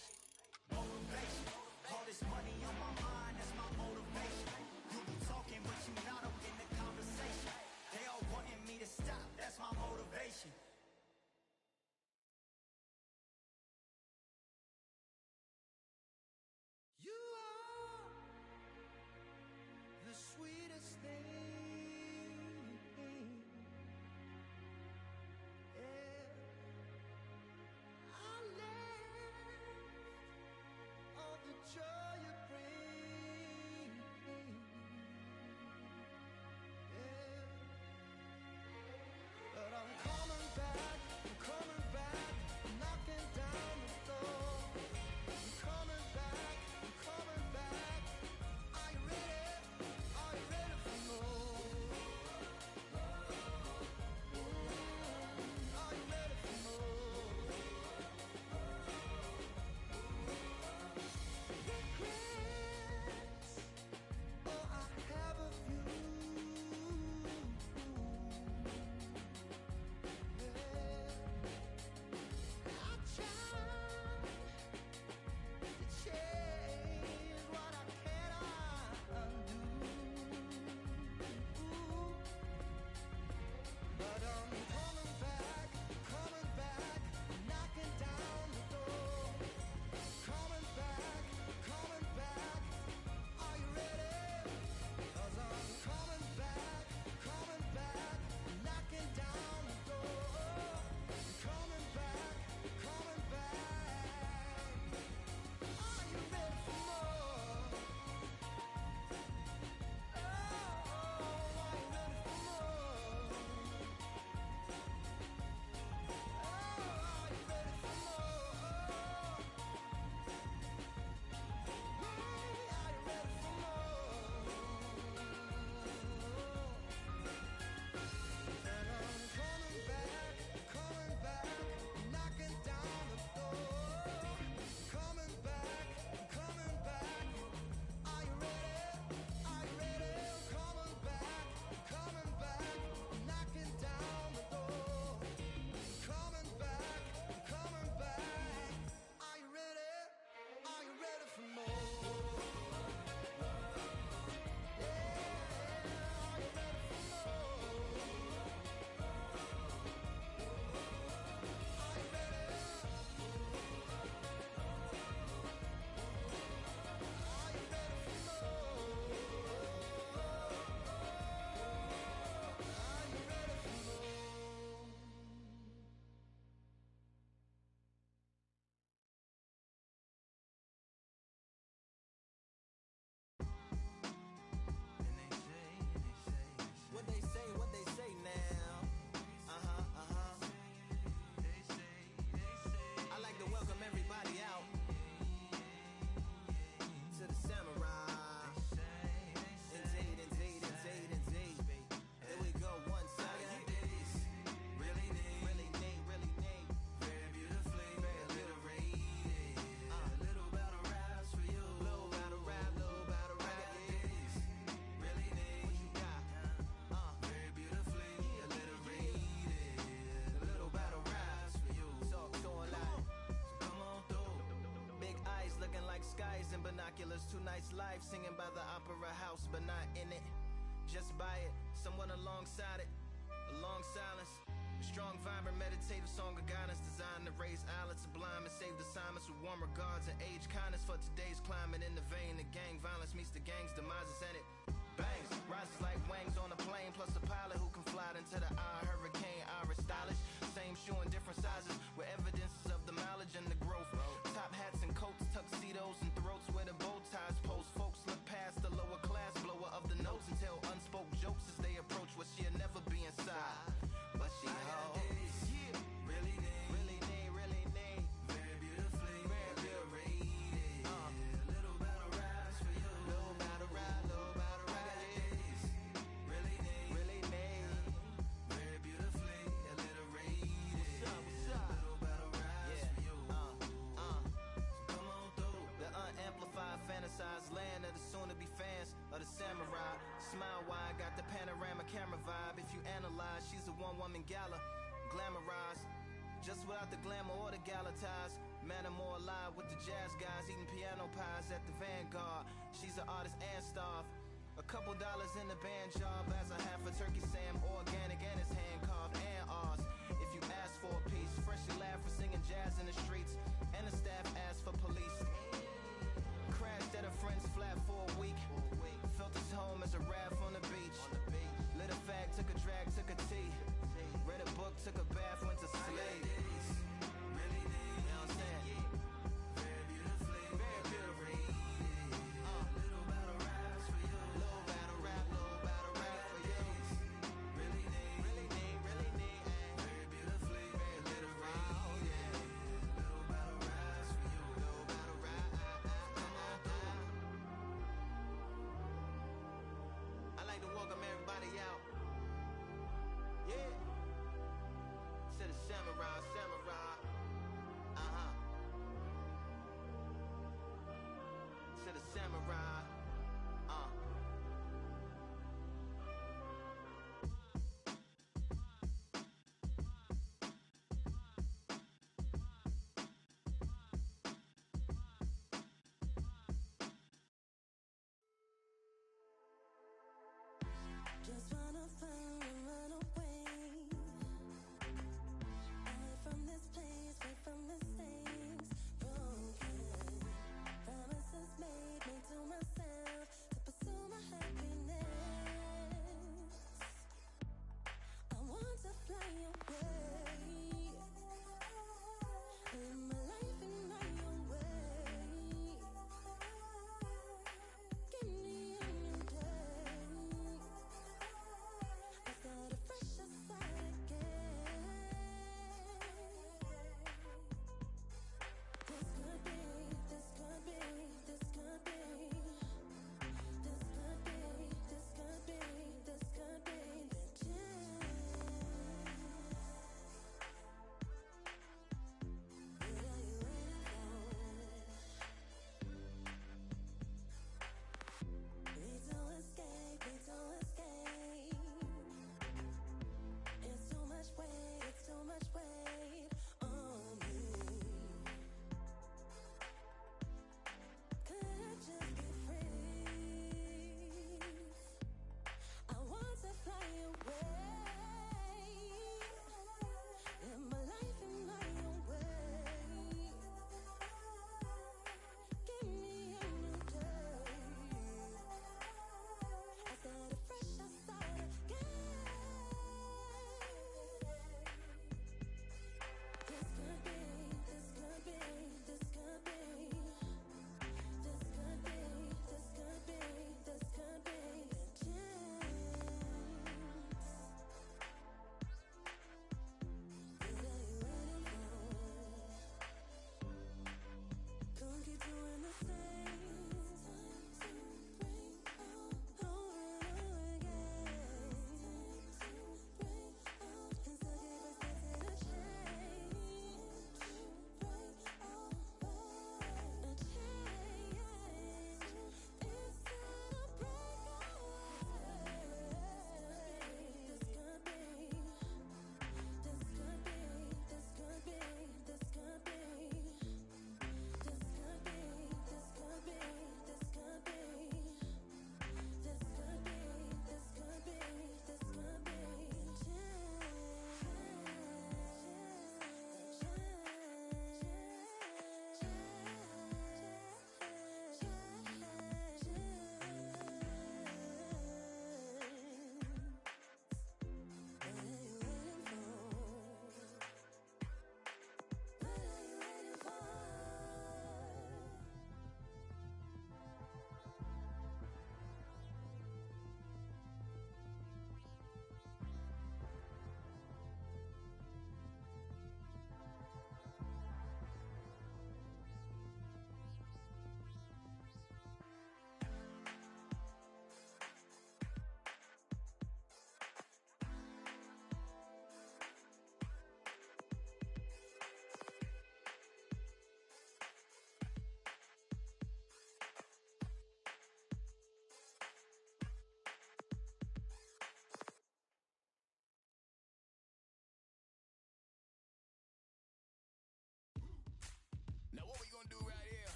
Motivation, all this money on my mind, that's my motivation. You be talking, but you not up in the conversation. They all wanting me to stop, that's my motivation. You are the sweetest thing. Yeah. I live all the joy you bring. Yeah. But I'm coming back, knocking down the door. I'm coming back. Are you ready for more? Are you ready for more? Regrets, oh, I have a few. Yeah. I tried to change what I cannot undo. But I'm coming back, knocking down the door. Coming back, are you ready? 'Cause I'm coming back, knocking down the door. Coming back. Are you ready for more? Oh, are you ready for more? Oh, are you ready for more? Yeah, are you ready for more? And I'm coming back, knocking down the door. Coming back. Are you ready? Coming back, knocking down the door. Coming back. Are you ready? For more? What they say now? I like to welcome everybody out to the samurai. Indeed. Here we go, one time. Really neat. Very beautifully, very alliterated. Little battle raps for you. Little battle rap. Really neat. What you got? Very beautifully alliterated. Little battle raps for you. So alive. So come on through. Big eyes looking like skies and binoculars. Two nights live singing by the opera house, but not in it. Just by it, someone alongside it. A long silence. A strong, vibrant, meditative song of guidance designed to raise eyelids sublime and save the assignments with warm regards and age kindness for today's climate. In the vein, the gang violence meets the gang's demises and it bangs. Rises like wings on a plane, plus a pilot who can fly the referring to the eye, hurricane, Irish stylish. Same shoe in different sizes, with evidences of the mileage and the growth. Top hats and coats, tuxedos and throats where the bow ties post. Folks look past the lower class blower of the notes and tell unspoke jokes as they approach what she'll never be inside. But she holds. Yeah. Really need, really need, really need. Very beautifully, very curated. Little battle rise for you. Little battle ride, little battle ride. Really need, really need. Very beautifully alliterated. What's up, what's up? Little battle rise for you. So come on through. The unamplified, fantasized land of the soon-to-be fans of the samurai. Smile wide, got the panorama camera vibe. If you analyze, she's a one-woman gala, glamorized, just without the glamour or the gala ties. Man, I'm more alive with the jazz guys, eating piano pies at the Vanguard. She's an artist and staff. A couple dollars in the band job as a half a turkey Sam, organic and it's hand carved and ours. If you ask for a piece, freshly laugh for singing jazz in the streets, and the staff asked for police. Crashed at a friend's flat for a week. Felt his home as a raft on the beach. Lit a fag, took a drag, took a tea. Read a book, took a bath, went to sleep. Really need, you know what I'm saying? Very beautifully, very beautifully. Little battle raps for you. Little battle rap for you. Really need, really need, really need. Very beautifully, very literary. Little battle raps for you. Little battle rap. Come on through. I like to welcome everybody out. Yeah. To the samurai, samurai. To the samurai. Just wanna find and run away. Away from this place, away from mistakes. Broken promises made me to myself.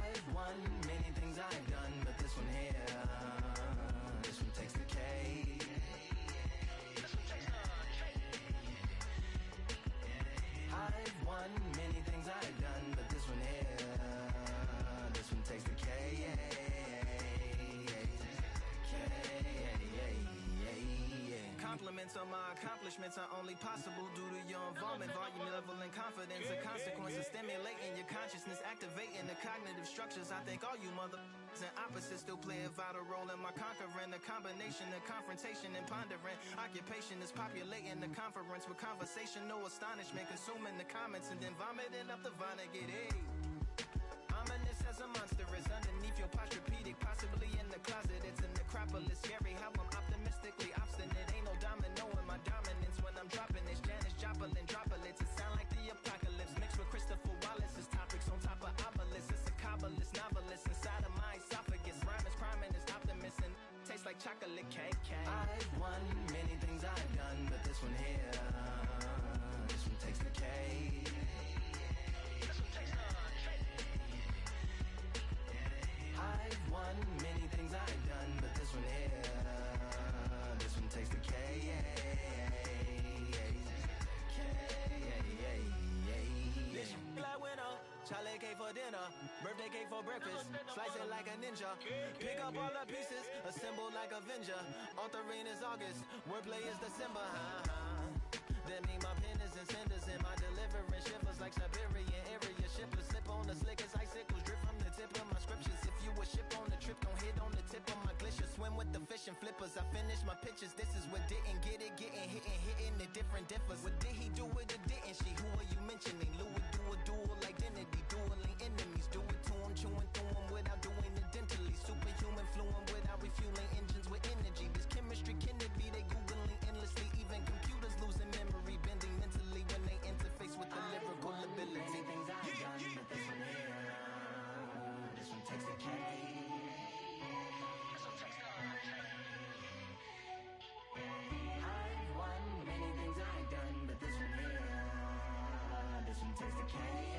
I've won many things I've done, but this one here, this one takes the cake. I've won many things I've done, but this one here, this one takes the cake. Compliments on my accomplishments are only possible due to your involvement, volume, level, and confidence. The consequences stimulating your consciousness, activating the cognitive structures. I think all you mother and opposites still play a vital role in my conquering. The combination of confrontation and pondering. Occupation is populating the conference with conversation, no astonishment, consuming the comments and then vomiting up the vinegar. Hey. Ominous as a monster is underneath your posturepedic, possibly in the closet. It's a necropolis. Scary how I'm optimistically obstinate. Ain't no domino in my dominance when I'm dropping this. Janis Joplin droplets. It sound like the apocalypse mixed with Christopher Wallace's topics on top of obelisks. It's a kabbalist novelist inside of my esophagus. Rhyme is priming, it's optimist and tastes like chocolate cake. I've won many things I've done, but this one here, this one takes the cake. I've won many things I've done, but this one here, this one takes the cake. Like winner, chocolate cake for dinner, birthday cake for breakfast, slice it like a ninja, pick up all the pieces, assemble like Avenger. Authoring is August, wordplay is December. That mean my pen is in cinders and my deliverance shivers like Siberian area shippers. Slip on the slickest icicles, drip from the tip of my scriptures. If you a ship on the trip, don't hit on the tip of my glacier. Swim with the fish and flippers. I finish my pitches. This is what didn't get it, getting hitting the different differs. What did he do with it? Didn't she? Who are you mentioning? Louis do a dual identity, dueling enemies. Do it to him, chewing through him without doing it dentally. Superhuman fluent without refueling engines with energy. This chemistry can it be? They googling endlessly. Even computers losing memory, bending mentally when they interface with the lyrical ability. Many things I've done, but this one here, this one takes the cake. I've won many things I've done, but this one here, this one takes the cake.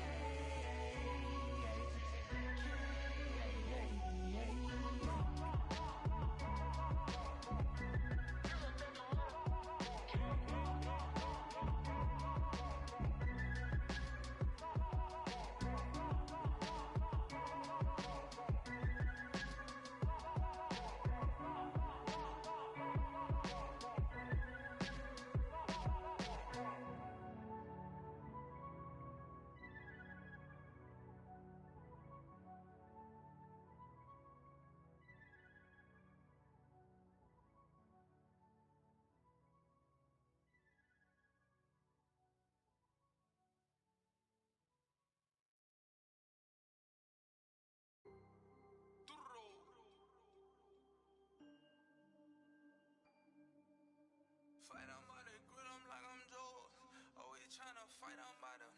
Fight on by the grill, I'm like I'm Joe. Always tryna fight on by the.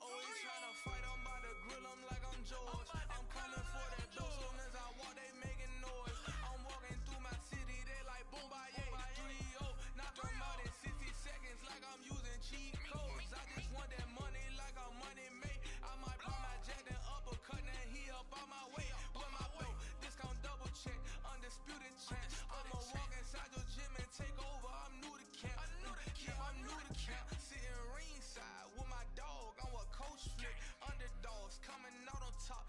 Always tryna fight on by the grill, I'm like I'm George. I'm coming for that dough, soon as I walk, they making noise. I'm walking through my city, they like boom by 3-0. Knock them out in 60 seconds, like I'm using cheat codes. I just want that money, like I'm money made. I might buy my jack and uppercut, and he up on my way. With my way, discount double check, undisputed champ. I'ma walk inside your gym and take over. I'm new to camp. I'm new to camp. Sitting ringside with my dog. I'm a coach flick. Underdogs coming out on top.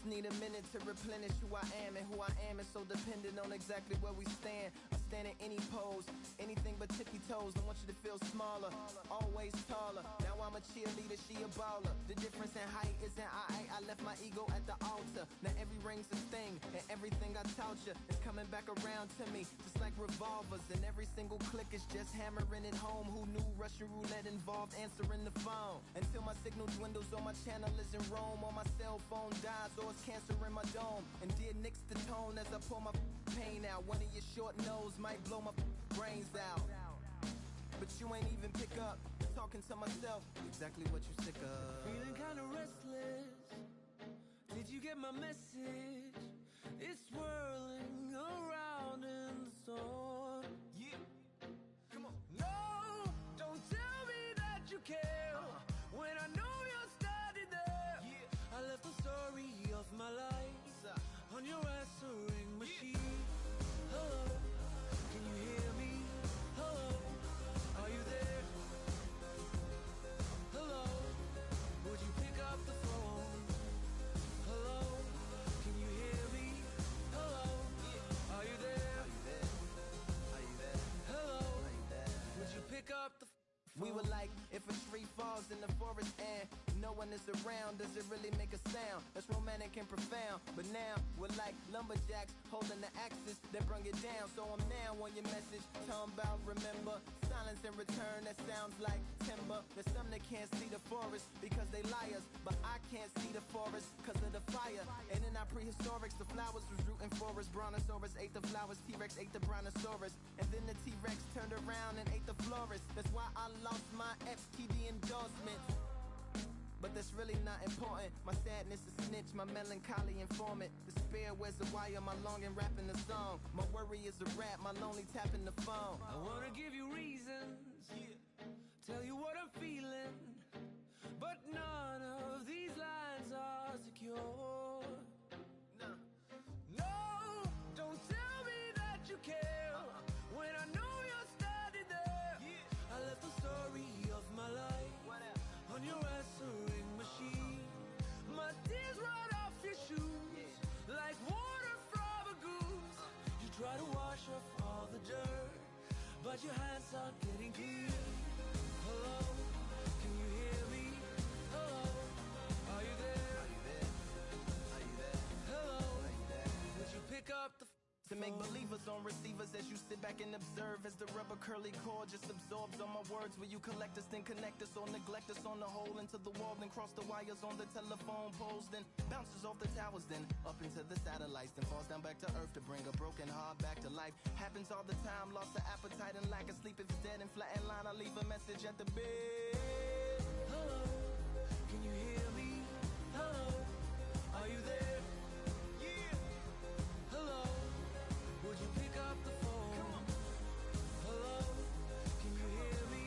need a minute to replenish who I am, and who I am is so dependent on exactly where we stand. I stand in any pose, anything but tippy toes. I want you to feel smaller, always taller. Now I'm a cheerleader, she a baller. The difference in height isn't I left my ego at the altar. Now every ring's a thing, and everything I taught you is coming back around to me, just like revolvers. And every single click is just hammering it home. Who knew Russian roulette involved answering the phone? Until my signal dwindles or my channel is in Rome, or my cell phone dies, or it's cancer in my dome. And dear nicks the tone as I pour my pain out. One of your short nose might blow my brains out, but you ain't even pick up. Talking to myself, exactly what you sick of. Feeling kinda restless. Did you get my message? It's swirling around in the storm. Yeah, come on. No, don't tell me that you care when I know you're standing there. Yeah. I left the story of my life on your answering machine. Hello, can you hear me? Hello, are you there? Hello, would you pick up the phone? Hello, can you hear me? Hello, are you there? Are you there? Hello, Are you there? would you pick up the phone? We were like, if a tree falls in the forest and no one is around, does it really make a sound? That's romantic and profound. But now we're like lumberjacks holding the axes that bring it down. So I'm now on your message, talking about remember. Silence in return, that sounds like timber. There's some that can't see the forest because they liars, but I can't see the forest because of the fire. And in our prehistorics, the flowers was rooting for us. Brontosaurus ate the flowers, T-Rex ate the brontosaurus, and then the T-Rex turned around and ate the florist. That's why I lost my FTD endorsement. But that's really not important. My sadness is snitch, my melancholy informant. Despair wears a wire, my longing rapping the song. My worry is a rap, my lonely tapping the phone. I wanna give you reasons, tell you what I'm feeling, but none of these lines are secure. No, don't tell me that you care when I know you're standing there. I left the story of my life on your answering machine. My tears run off your shoes like water from a goose. You try to wash off all the dirt, but your hands aren't getting clean. Hello, can you hear me? Hello, are you there? Are you there? Are you there? Hello, Are you there? would you pick up the To make believers on receivers as you sit back and observe as the rubber curly cord just absorbs all my words. Will you collect us, then connect us, or neglect us on the hole into the wall, then cross the wires on the telephone poles, then bounces off the towers, then up into the satellites, then falls down back to earth to bring a broken heart back to life. Happens all the time, lost the appetite and lack of sleep. If it's dead and flat and line, I leave a message at the bed. Hello, can you hear me? Hello, are you there? Hello, would you pick up the phone? Hello, can you hear me?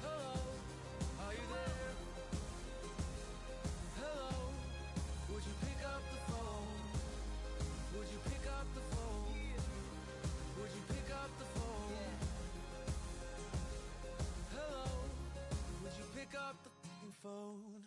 Hello, are you there? Hello, would you pick up the phone? Would you pick up the phone? Would you pick up the phone? Hello, would you pick up the phone?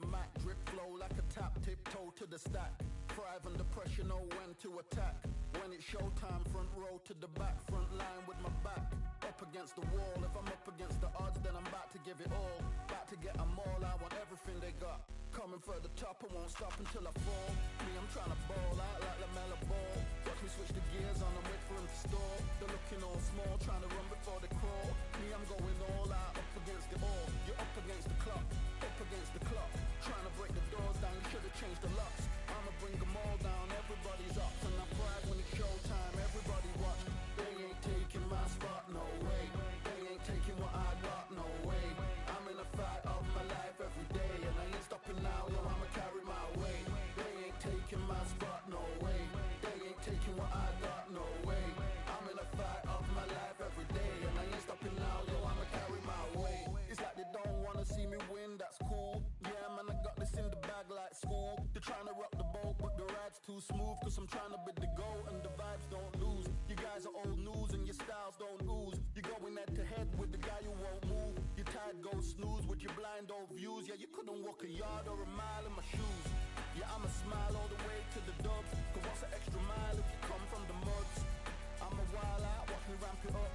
a Mac, drip flow like a tap, tiptoe to the stack. Thrive under pressure, know when to attack. When it's showtime, front row to the back, front line with my back up against the wall. If I'm up against the odds, then I'm about to give it all. About to get them all, I want everything they got. Coming for the top, I won't stop until I fall. Me, I'm trying to ball out like LaMelo Ball. Watch me switch the gears on and wait for him to stall. They're looking all small, trying to run before they crawl. Me, I'm going all out, up against it all. You're up against the clock, up against the clock. Trying to break the doors down, you should've changed the locks. I'ma bring them all down, everybody's up. And I pride when it's showtime, everybody watch. They ain't taking my spot, no way. They ain't taking what I got, no way. I'm in a fight of my life every day, and I ain't stopping now, yo, I'ma carry my weight. They ain't taking my spot, no way. They ain't taking what I got, no way. I'm in a fight of my life every day, and I ain't stopping now, yo, I'ma carry my weight. It's like they don't wanna see me win, that's cool. Yeah, man, I got this in the bag like school. They're trying to rock the boat, but the ride's too smooth, cause I'm trying to bid the goal, and the vibes don't lose. You guys are old news, and your styles don't ooze. You're going head to head with the guy who won't move. Your tide goes snooze with your blind old views. Yeah, you couldn't walk a yard or a mile in my shoes. Yeah, I'ma smile all the way to the dubs, cause what's an extra mile if you come from the muds? I'm a wild out, watch me ramp it up.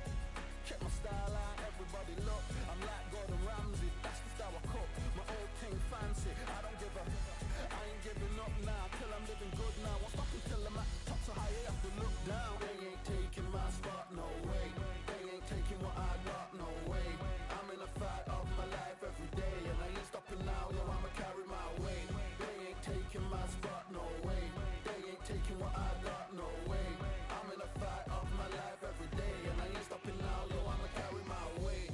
Check my style out, everybody look. I'm like Gordon Ramsay, that's the style I cook. My old thing fancy, I don't give a. I ain't giving up now, till I'm living good now. Won't stop until I'm at the top, so high I have to look down. They ain't taking my spot, no way. They ain't taking what I got, no way. I'm in a fight of my life every day, and I ain't stopping now, yo, I'ma carry my weight. They ain't taking my spot, no way. They ain't taking what I got, no way. I'm in a fight of my life every day, and I ain't stopping now, yo, I'ma carry my weight.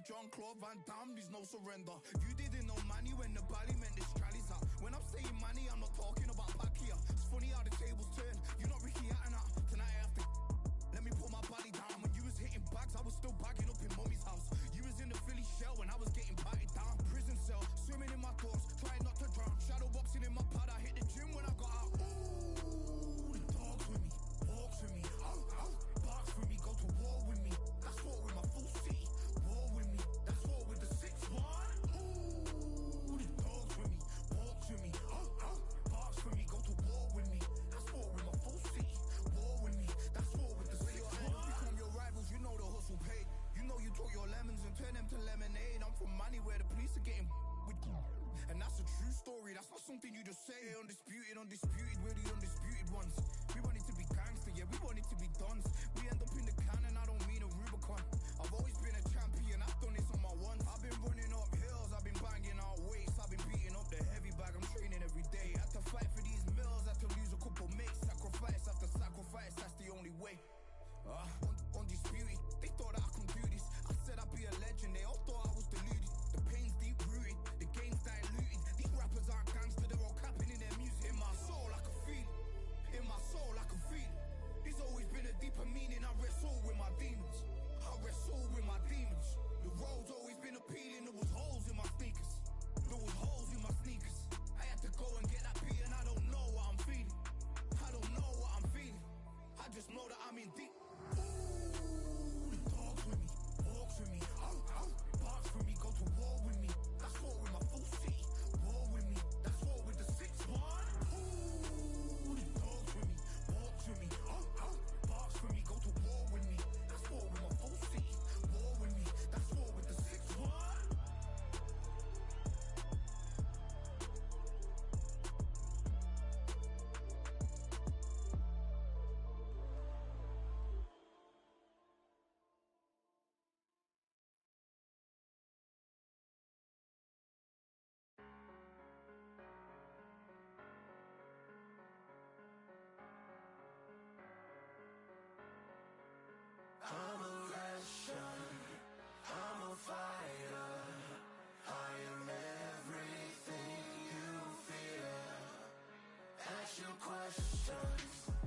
Jean-Claude Van Damme, there's no surrender. You didn't know money when the bally meant this Strally's up. When I'm saying money, I'm not talking about Pacquiao. It's funny how the tables turn. You're not Ricky Hatton up. Tonight I have to let me put my body down. When you was hitting bags, I was still bagging up in mommy's house. You was in the Philly shell when I was getting patted down. Prison cell, swimming in my thoughts, trying not to drown. Shadow boxing in my pad, I hit the gym when I got out. Ooh, the dogs with me, walks with me, barks with me, go to war with me. That's war with my full city. War with me, that's war with the 6-1. Ooh, the dogs with me, walks with me, barks with me, go to war with me. That's war questions.